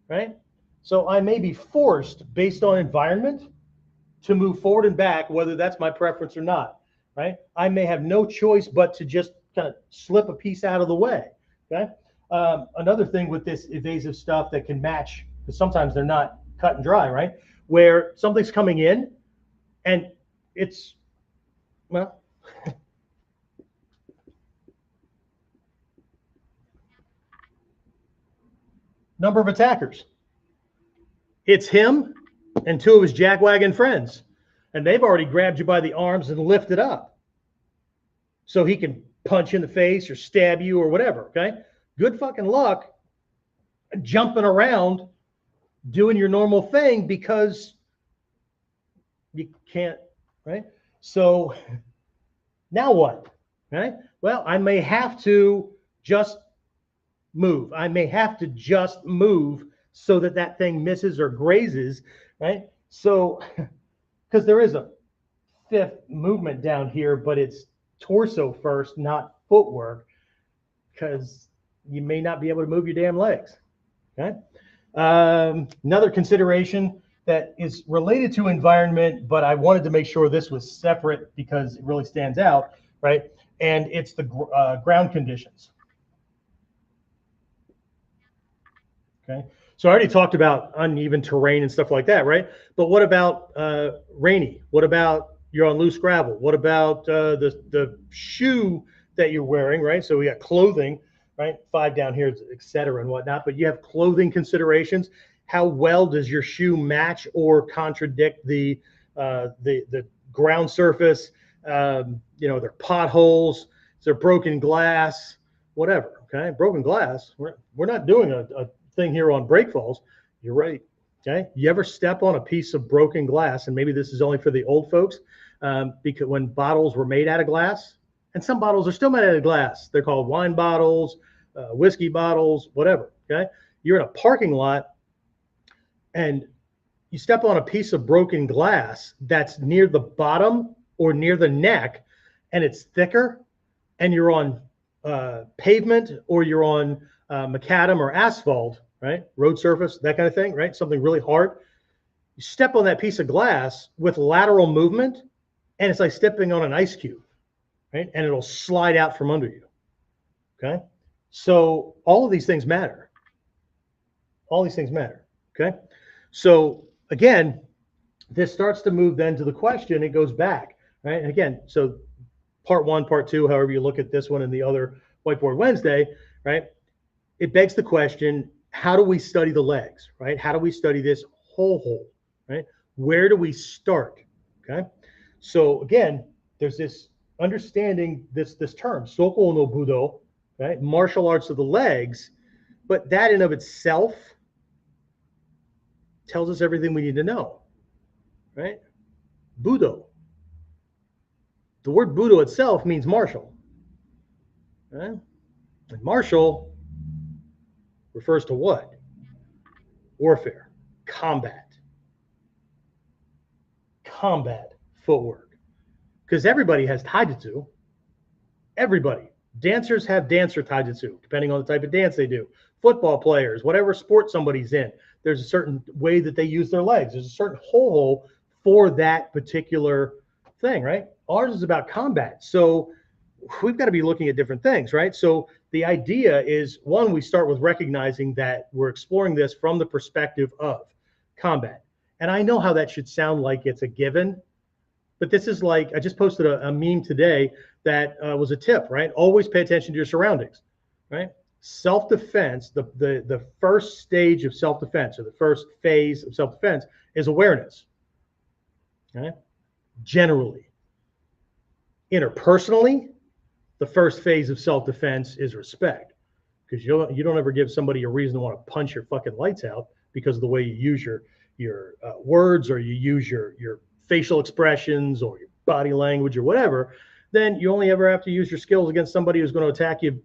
right? So I may be forced based on environment to move forward and back, whether that's my preference or not, right? I may have no choice but to just kind of slip a piece out of the way, okay? Another thing with this evasive stuff that can match, because sometimes they're not cut and dry, right? Where something's coming in and it's, well, number of attackers. It's him and two of his jackwagon friends. And they've already grabbed you by the arms and lifted up. So he can punch you in the face or stab you or whatever, okay? Good fucking luck jumping around doing your normal thing because you can't, right? So now what, right? Well, I may have to just move. I may have to just move so that that thing misses or grazes, right? So, because there is a fifth movement down here, but it's torso first, not footwork, because you may not be able to move your damn legs, okay? Another consideration that is related to environment, but I wanted to make sure this was separate because it really stands out, right? And it's the ground conditions. Okay, so I already talked about uneven terrain and stuff like that, right? But what about rainy? What about you're on loose gravel? What about the shoe that you're wearing, right? So we got clothing, right? 5 down here, et cetera, and whatnot. But you have clothing considerations. How well does your shoe match or contradict the ground surface? You know, there are potholes, is there broken glass, whatever. Okay, broken glass. We're not doing a thing here on break falls. You're right. Okay, you ever step on a piece of broken glass, and maybe this is only for the old folks, because when bottles were made out of glass, and some bottles are still made out of glass, they're called wine bottles, whiskey bottles, whatever. Okay, you're in a parking lot and you step on a piece of broken glass that's near the bottom or near the neck, and it's thicker, and you're on pavement or you're on macadam or asphalt, right? Road surface, that kind of thing, right? Something really hard. You step on that piece of glass with lateral movement, and it's like stepping on an ice cube, right? And it'll slide out from under you, okay? So all of these things matter. All these things matter, okay? So again, this starts to move then to the question, it goes back, right? And again, so part 1, part 2, however you look at this one and the other Whiteboard Wednesday, right? It begs the question, how do we study the legs, right? How do we study this whole, right? Where do we start, okay? So again, there's this understanding this term, Soko no Budo, right? Martial arts of the legs, but that in of itself tells us everything we need to know, right? Budo. The word Budo itself means martial, Right? And martial refers to what? Warfare, combat, combat footwork. Because everybody has taijutsu. Everybody. Dancers have dancer taijutsu, depending on the type of dance they do. Football players, whatever sport somebody's in, there's a certain way that they use their legs. There's a certain hole for that particular thing, right? Ours is about combat. So we've got to be looking at different things, right? So the idea is, one, we start with recognizing that we're exploring this from the perspective of combat. And I know how that should sound like it's a given, but this is like, I just posted a meme today that was a tip, right? Always pay attention to your surroundings, right? Self-defense, the first stage of self-defense, or the first phase of self-defense, is awareness, right? Generally. Interpersonally, the first phase of self-defense is respect, because you don't ever give somebody a reason to want to punch your fucking lights out because of the way you use your words, or you use your facial expressions, or your body language, or whatever. Then you only ever have to use your skills against somebody who's going to attack you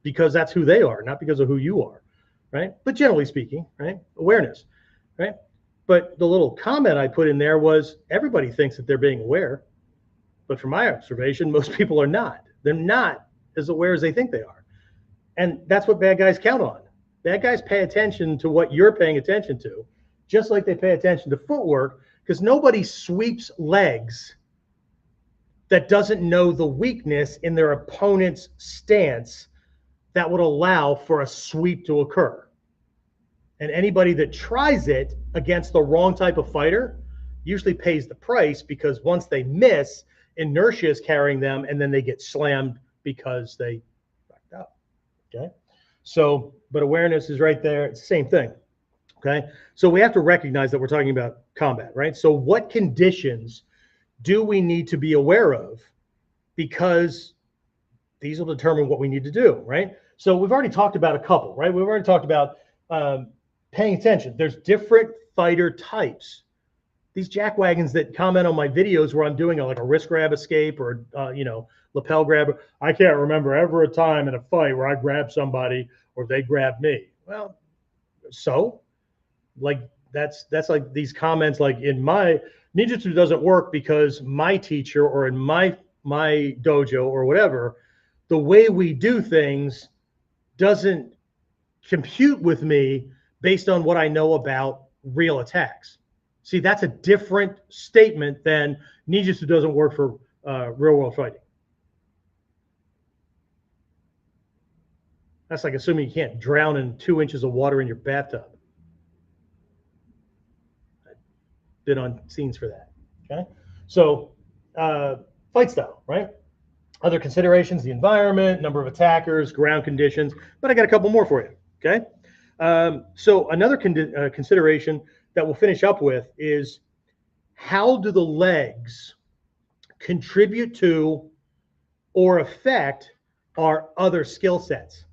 because that's who they are, not because of who you are, right? But generally speaking, right? Awareness, right? But the little comment I put in there was, everybody thinks that they're being aware, but from my observation, most people are not. They're not as aware as they think they are. And that's what bad guys count on. Bad guys pay attention to what you're paying attention to, just like they pay attention to footwork, because nobody sweeps legs that doesn't know the weakness in their opponent's stance that would allow for a sweep to occur. And anybody that tries it against the wrong type of fighter usually pays the price, because once they miss, inertia is carrying them, and then they get slammed because they backed up. Okay. So, but awareness is right there. It's the same thing. Okay. So we have to recognize that we're talking about combat, right? So what conditions do we need to be aware of? Because these will determine what we need to do, right? So we've already talked about a couple, right? We've already talked about paying attention. There's different fighter types. These jackwagons that comment on my videos where I'm doing like a wrist grab escape, or lapel grab. I can't remember ever a time in a fight where I grabbed somebody or they grabbed me. Well, so like that's like these comments, like in my ninjutsu doesn't work because my teacher, or in my dojo, or whatever, the way we do things doesn't compute with me based on what I know about real attacks. See, that's a different statement than ninjutsu doesn't work for real world fighting. That's like assuming you can't drown in 2 inches of water in your bathtub. I've been on scenes for that. Okay. So fight style, right? Other considerations: the environment, number of attackers, ground conditions. But I got a couple more for you. Okay. So another consideration that we'll finish up with is, how do the legs contribute to or affect our other skill sets?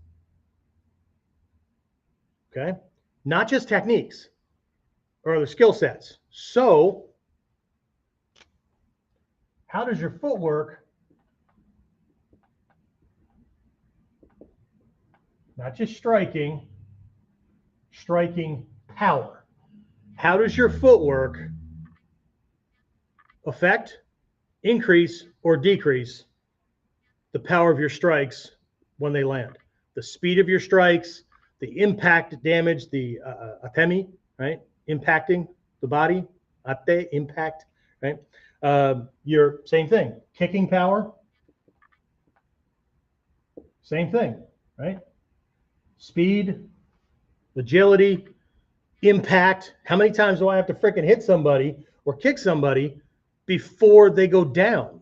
Okay. Not just techniques or other skill sets. So how does your footwork, not just striking power, how does your footwork affect, increase, or decrease the power of your strikes when they land? The speed of your strikes, the impact damage, the atemi, right? Impacting the body, ate, impact, right? Your same thing, kicking power, same thing, right? Speed, agility, impact. How many times do I have to freaking hit somebody or kick somebody before they go down?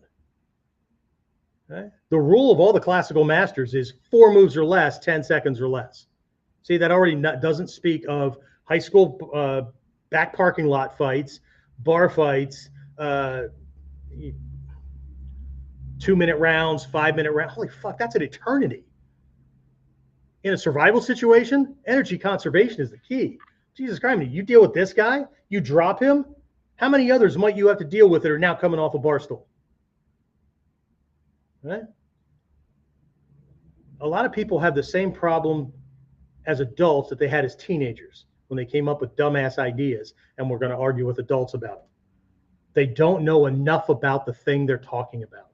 Okay? The rule of all the classical masters is 4 moves or less, 10 seconds or less. See, that already doesn't speak of high school back parking lot fights, bar fights, 2-minute rounds, 5-minute rounds. Holy fuck, that's an eternity. In a survival situation, energy conservation is the key. Jesus Christ, you deal with this guy, you drop him, how many others might you have to deal with that are now coming off a bar stool? Right? a lot of people have the same problem as adults that they had as teenagers when they came up with dumbass ideas and we're going to argue with adults about them. They don't know enough about the thing they're talking about.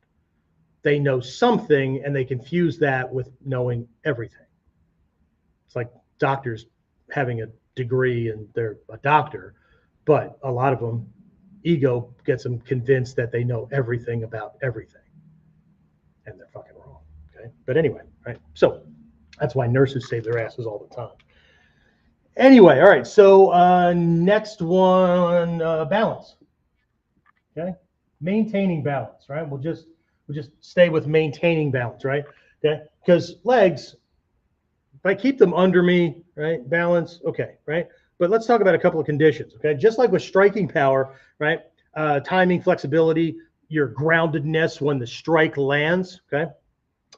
They know something and they confuse that with knowing everything. It's like doctors having a degree and they're a doctor, but a lot of them, ego gets them convinced that they know everything about everything. And they're fucking wrong. Okay. But anyway, right. So that's why nurses save their asses all the time. Anyway, all right. So next one, balance. Okay. Maintaining balance, right? We'll just stay with maintaining balance, right? Okay. Because legs, if I keep them under me, right? Balance, okay, right? But let's talk about a couple of conditions, okay? Just like with striking power, right? Timing, flexibility, your groundedness when the strike lands, okay?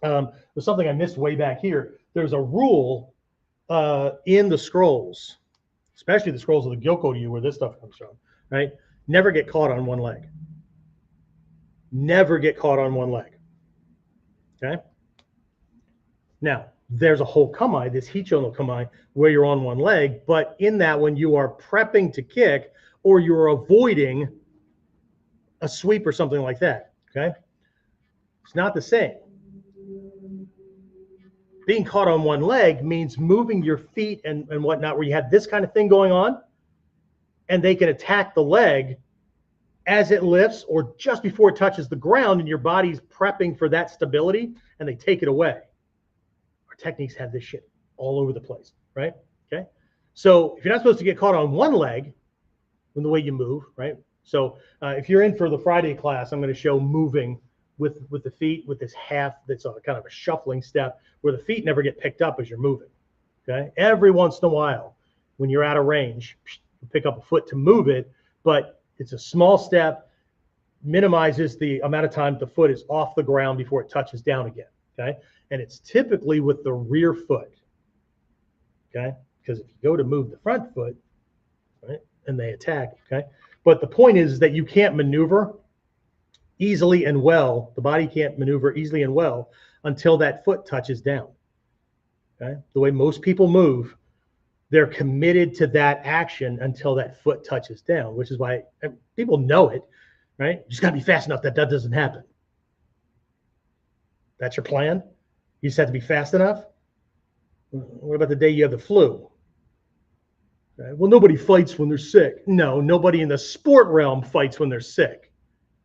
There's something I missed way back here. There's a rule in the scrolls, especially the scrolls of the Gyokko-ryu where this stuff comes from, right? Never get caught on one leg. Never get caught on one leg, okay? Now, there's a whole kamae, this Hicho no kamae, where you're on one leg, but in that when you are prepping to kick or you're avoiding a sweep or something like that, okay? It's not the same. Being caught on one leg means moving your feet and whatnot, where you have this kind of thing going on, and they can attack the leg as it lifts or just before it touches the ground, and your body's prepping for that stability, and they take it away. Our techniques have this shit all over the place, right? Okay. So if you're not supposed to get caught on one leg in the way you move, right? So if you're in for the Friday class, I'm going to show moving with the feet with this half that's a kind of a shuffling step where the feet never get picked up as you're moving. Okay. Every once in a while, when you're out of range, you pick up a foot to move it, but it's a small step, minimizes the amount of time the foot is off the ground before it touches down again. Okay. And it's typically with the rear foot. Okay. Because if you go to move the front foot, right, and they attack, okay. But the point is that you can't maneuver easily and well. The body can't maneuver easily and well until that foot touches down. Okay. The way most people move, they're committed to that action until that foot touches down, which is why people know it, right? You just got to be fast enough that doesn't happen. That's your plan? You just have to be fast enough? What about the day you have the flu? Okay. Well, nobody fights when they're sick. No, nobody in the sport realm fights when they're sick.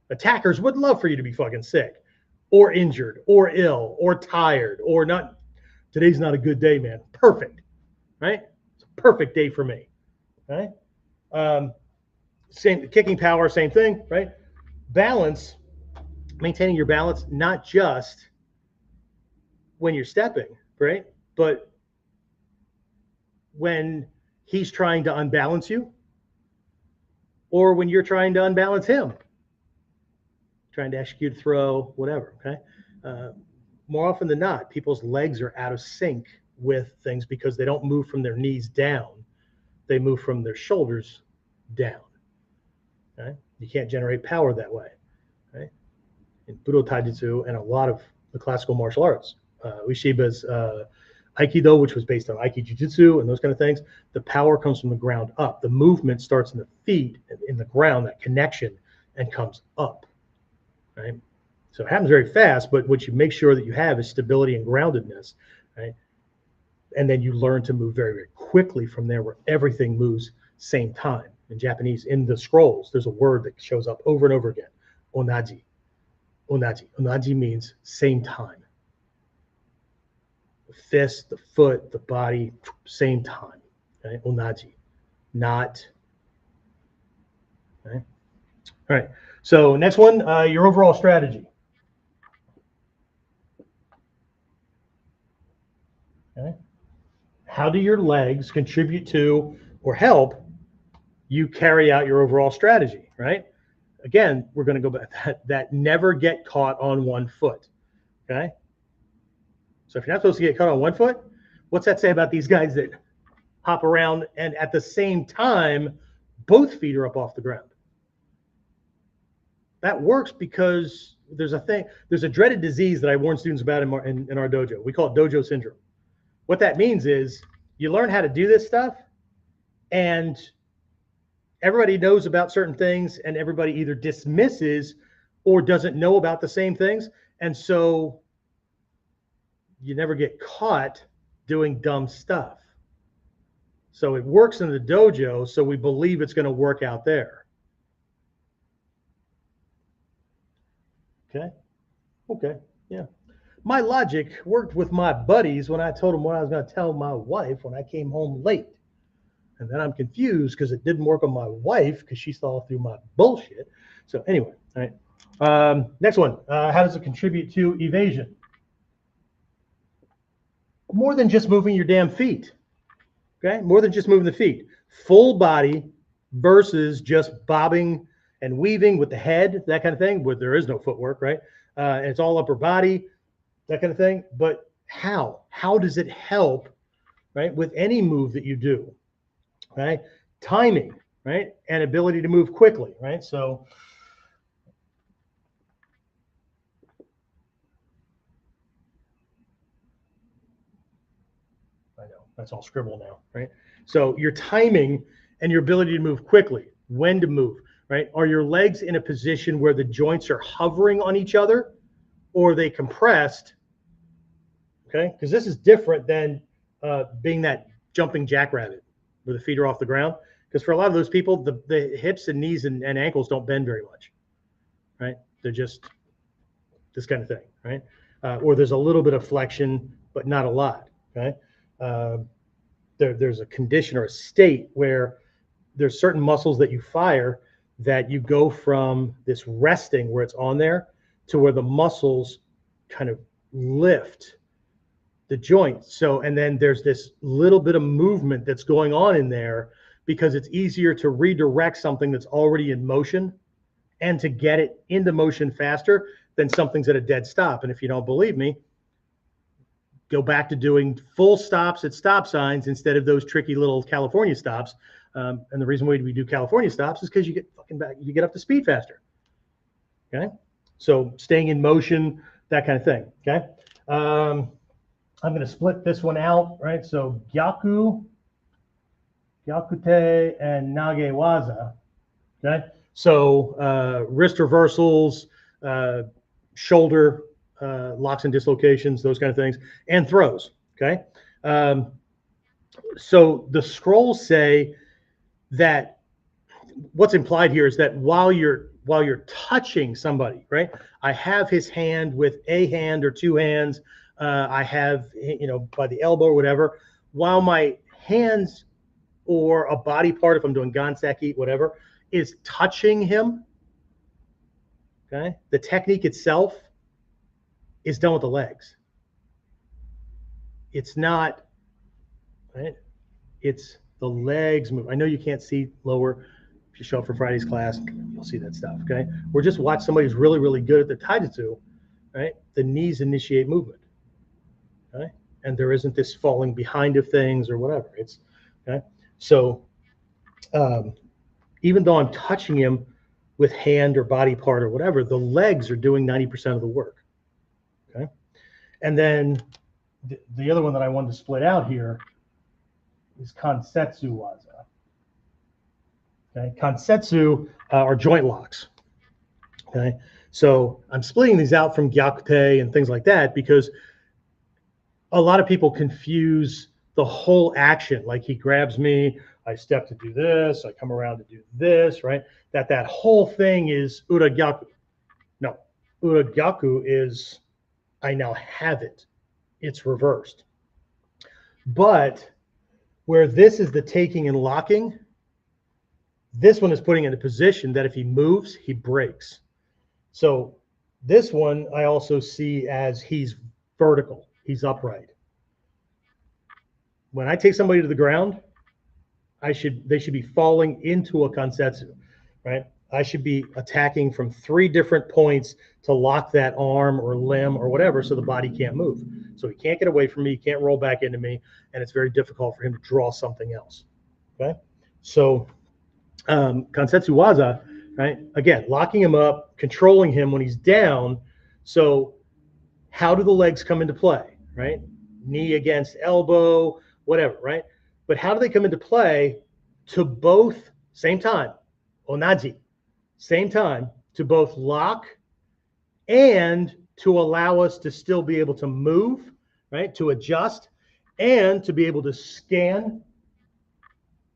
Attackers would love for you to be fucking sick or injured or ill or tired or not. Today's not a good day, man. Perfect, right? It's a perfect day for me, right? Same kicking power, same thing, right? Balance, maintaining your balance, not just when you're stepping, right? But when he's trying to unbalance you or when you're trying to unbalance him, trying to execute a throw, whatever, okay? More often than not, people's legs are out of sync with things because they don't move from their knees down. They move from their shoulders down, okay? You can't generate power that way, right? In Budo Taijutsu and a lot of the classical martial arts, Ueshiba's Aikido, which was based on Aiki Jiu-Jitsu and those kind of things, the power comes from the ground up. The movement starts in the feet, in the ground, that connection, and comes up, right? So it happens very fast, but what you make sure that you have is stability and groundedness, right? And then you learn to move very, very quickly from there where everything moves same time. In Japanese, in the scrolls, there's a word that shows up over and over again, onaji. Onaji. Onaji means same time. The fist, the foot, the body, same time. Okay? Onaji. Not. Okay? All right. So next one, your overall strategy. Okay. How do your legs contribute to or help you carry out your overall strategy, right? Again, we're going to go back that never get caught on one foot, okay? So if you're not supposed to get caught on one foot, what's that say about these guys that hop around and at the same time, both feet are up off the ground? That works because there's a dreaded disease that I warn students about in our dojo. We call it dojo syndrome. What that means is you learn how to do this stuff, and everybody knows about certain things, and everybody either dismisses or doesn't know about the same things. And so you never get caught doing dumb stuff. So it works in the dojo, so we believe it's going to work out there. Okay. Okay. Yeah. My logic worked with my buddies when I told them what I was going to tell my wife when I came home late. And then I'm confused because it didn't work on my wife because she saw through my bullshit. So anyway, all right. Next one. How does it contribute to evasion? More than just moving your damn feet. Okay. More than just moving the feet. Full body versus just bobbing and weaving with the head, that kind of thing, where there is no footwork, right? And it's all upper body, that kind of thing. But how? How does it help, right, with any move that you do? Right? Timing, right? And ability to move quickly, right? So I know that's all scribble now, right? So your timing and your ability to move quickly, when to move, right? Are your legs in a position where the joints are hovering on each other, or are they compressed? Okay, because this is different than being that jumping jackrabbit where the feet are off the ground. Because for a lot of those people, the hips and knees and ankles don't bend very much, right? They're just this kind of thing, right? Or there's a little bit of flexion, but not a lot, okay? There's a condition or a state where there's certain muscles that you fire that you go from this resting where it's on there to where the muscles kind of lift the joint. So, and then there's this little bit of movement that's going on in there because it's easier to redirect something that's already in motion and to get it into motion faster than something's at a dead stop. And if you don't believe me, go back to doing full stops at stop signs instead of those tricky little California stops. And the reason why we do California stops is because you get fucking back, you get up to speed faster. Okay. So staying in motion, that kind of thing. Okay. I'm going to split this one out, right? So Gyakute, and Nagewaza, okay? So wrist reversals, shoulder locks and dislocations, those kind of things, and throws, okay? So the scrolls say that what's implied here is that while you're touching somebody, right? I have his hand with a hand or two hands. I have, by the elbow or whatever, while my hands or a body part, if I'm doing ganseki, whatever, is touching him, okay? The technique itself is done with the legs. It's not, right? It's the legs move. I know you can't see lower. If you show up for Friday's class, you'll see that stuff, okay? Or just watch somebody who's really, really good at the taijutsu, right? The knees initiate movement. Okay? And there isn't this falling behind of things or whatever. It's okay. So even though I'm touching him with hand or body part or whatever, the legs are doing 90% of the work. Okay. And then the other one that I wanted to split out here is Kansetsu Waza. Okay. Kansetsu are joint locks. Okay. So I'm splitting these out from Gyakute and things like that because a lot of people confuse the whole action. Like he grabs me, I step to do this, I come around to do this, right? That whole thing is uragyaku. No, uragyaku is I now have it. It's reversed. But where this is the taking and locking, this one is putting in a position that if he moves, he breaks. So this one I also see as he's vertical. He's upright. When I take somebody to the ground, they should be falling into a kansetsu, right? I should be attacking from 3 different points to lock that arm or limb or whatever so the body can't move. So he can't get away from me, he can't roll back into me, and it's very difficult for him to draw something else, okay? So Kansetsu Waza right? Again, locking him up, controlling him when he's down. So how do the legs come into play, right? Knee against elbow, whatever, right? But how do they come into play to both, same time, onaji, same time, to both lock and to allow us to still be able to move, right? To adjust and to be able to scan,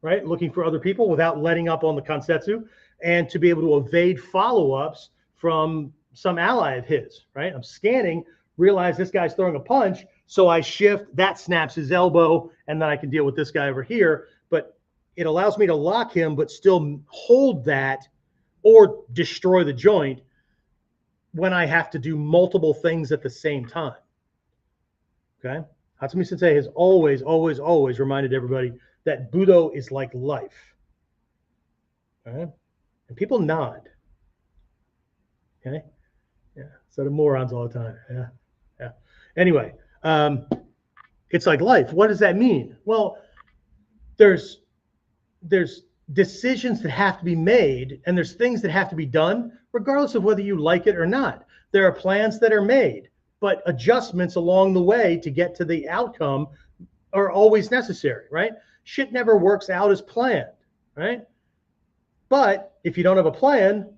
right? Looking for other people without letting up on the kansetsu, and to be able to evade follow-ups from some ally of his, right? I'm scanning, realize this guy's throwing a punch, so I shift, that snaps his elbow, and then I can deal with this guy over here. But it allows me to lock him, but still hold that or destroy the joint when I have to do multiple things at the same time. Okay? Hatsumi Sensei has always, always, always reminded everybody that Budo is like life. Okay? And people nod. Okay? Yeah. So the morons all the time. Yeah. Yeah. Anyway, it's like life. What does that mean? Well, there's decisions that have to be made, and there's things that have to be done, regardless of whether you like it or not. There are plans that are made, but adjustments along the way to get to the outcome are always necessary, right? Shit never works out as planned, right? But if you don't have a plan,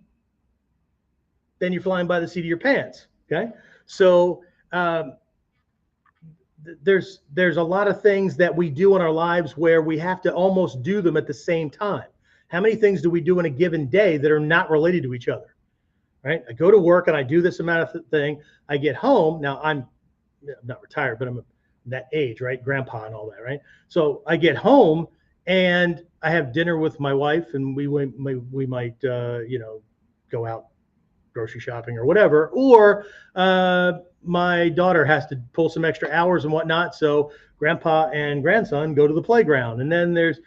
then you're flying by the seat of your pants, okay? So there's a lot of things that we do in our lives where we have to almost do them at the same time. How many things do we do in a given day that are not related to each other, right? I go to work and I do this amount of thing. I get home. Now I'm not retired, but I'm that age, right? Grandpa and all that, right? So I get home and I have dinner with my wife, and we might go out grocery shopping or whatever, or my daughter has to pull some extra hours and whatnot, so grandpa and grandson go to the playground. And then there's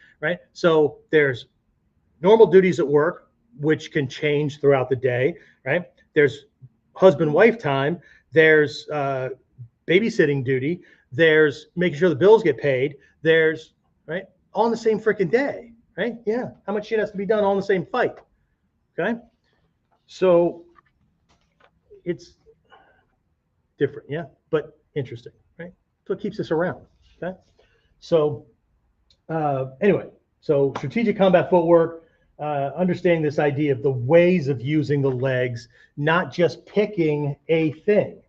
normal duties at work, which can change throughout the day, right? There's husband-wife time, there's babysitting duty, there's making sure the bills get paid, there's, right, all in the same freaking day, right? Yeah, how much shit has to be done all in the same fight, okay? So it's different, yeah, but interesting, right? So it keeps us around, okay? So anyway, so strategic combat footwork, understanding this idea of the ways of using the legs, not just picking a thing,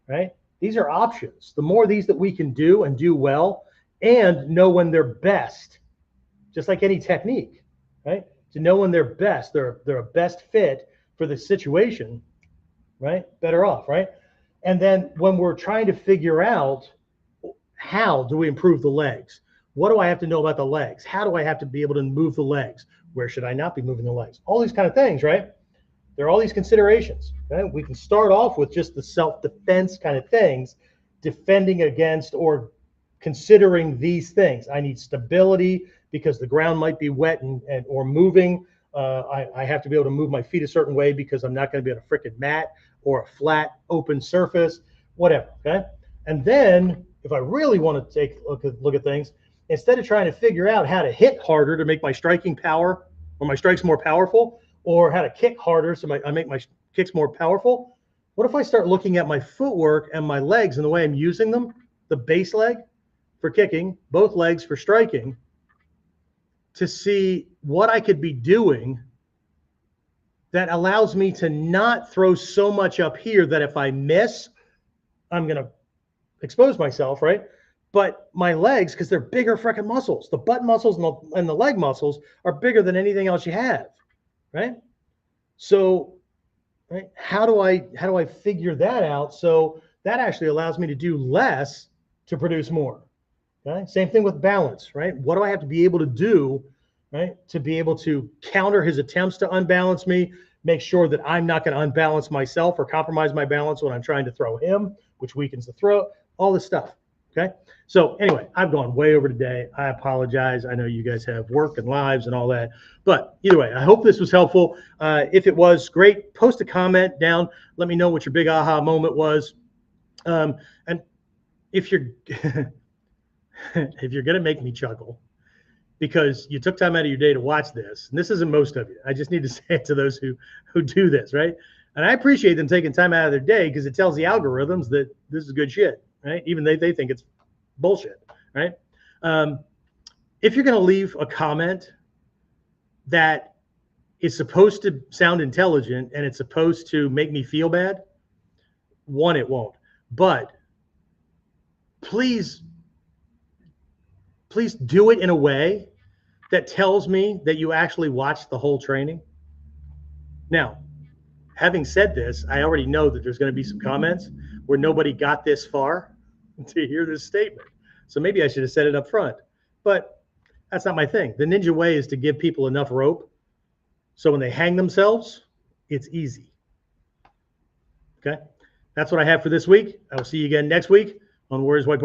right? These are options. The more of these that we can do and do well and know when they're best, just like any technique, right? To know when they're best, they're a best fit for the situation, right? Better off, right? And then when we're trying to figure out how do we improve the legs, what do I have to know about the legs? How do I have to be able to move the legs? Where should I not be moving the legs? All these kind of things, right? There are all these considerations. Okay? We can start off with just the self-defense kind of things, defending against or considering these things. I need stability because the ground might be wet or moving. I have to be able to move my feet a certain way because I'm not going to be on a freaking mat or a flat open surface, whatever. Okay. And then if I really want to take a look at things, instead of trying to figure out how to hit harder to make my striking power or my strikes more powerful, or how to kick harder so I make my kicks more powerful, what if I start looking at my footwork and my legs and the way I'm using them, the base leg for kicking, both legs for striking, to see what I could be doing that allows me to not throw so much up here that if I miss, I'm going to expose myself, right? But my legs, because they're bigger freaking muscles, the butt muscles and the leg muscles are bigger than anything else you have, right? So, right, how do I figure that out? So that actually allows me to do less to produce more. Okay? Same thing with balance, right? What do I have to be able to do, right, to be able to counter his attempts to unbalance me, make sure that I'm not going to unbalance myself or compromise my balance when I'm trying to throw him, which weakens the throw, all this stuff. Okay. So anyway, I've gone way over today. I apologize. I know you guys have work and lives and all that, but either way, I hope this was helpful. If it was, great. Post a comment down. Let me know what your big aha moment was. And if you're if you're gonna make me chuckle, because you took time out of your day to watch this. And this isn't most of you. I just need to say it to those who do this, right? And I appreciate them taking time out of their day because it tells the algorithms that this is good shit, right? Even they think it's bullshit, right? If you're going to leave a comment that is supposed to sound intelligent and it's supposed to make me feel bad, one, it won't. But please do it in a way that tells me that you actually watched the whole training. Now, having said this, I already know that there's going to be some comments where nobody got this far to hear this statement. So maybe I should have said it up front, but that's not my thing. The ninja way is to give people enough rope so when they hang themselves, it's easy. Okay? That's what I have for this week. I will see you again next week on Warriors Whiteboard.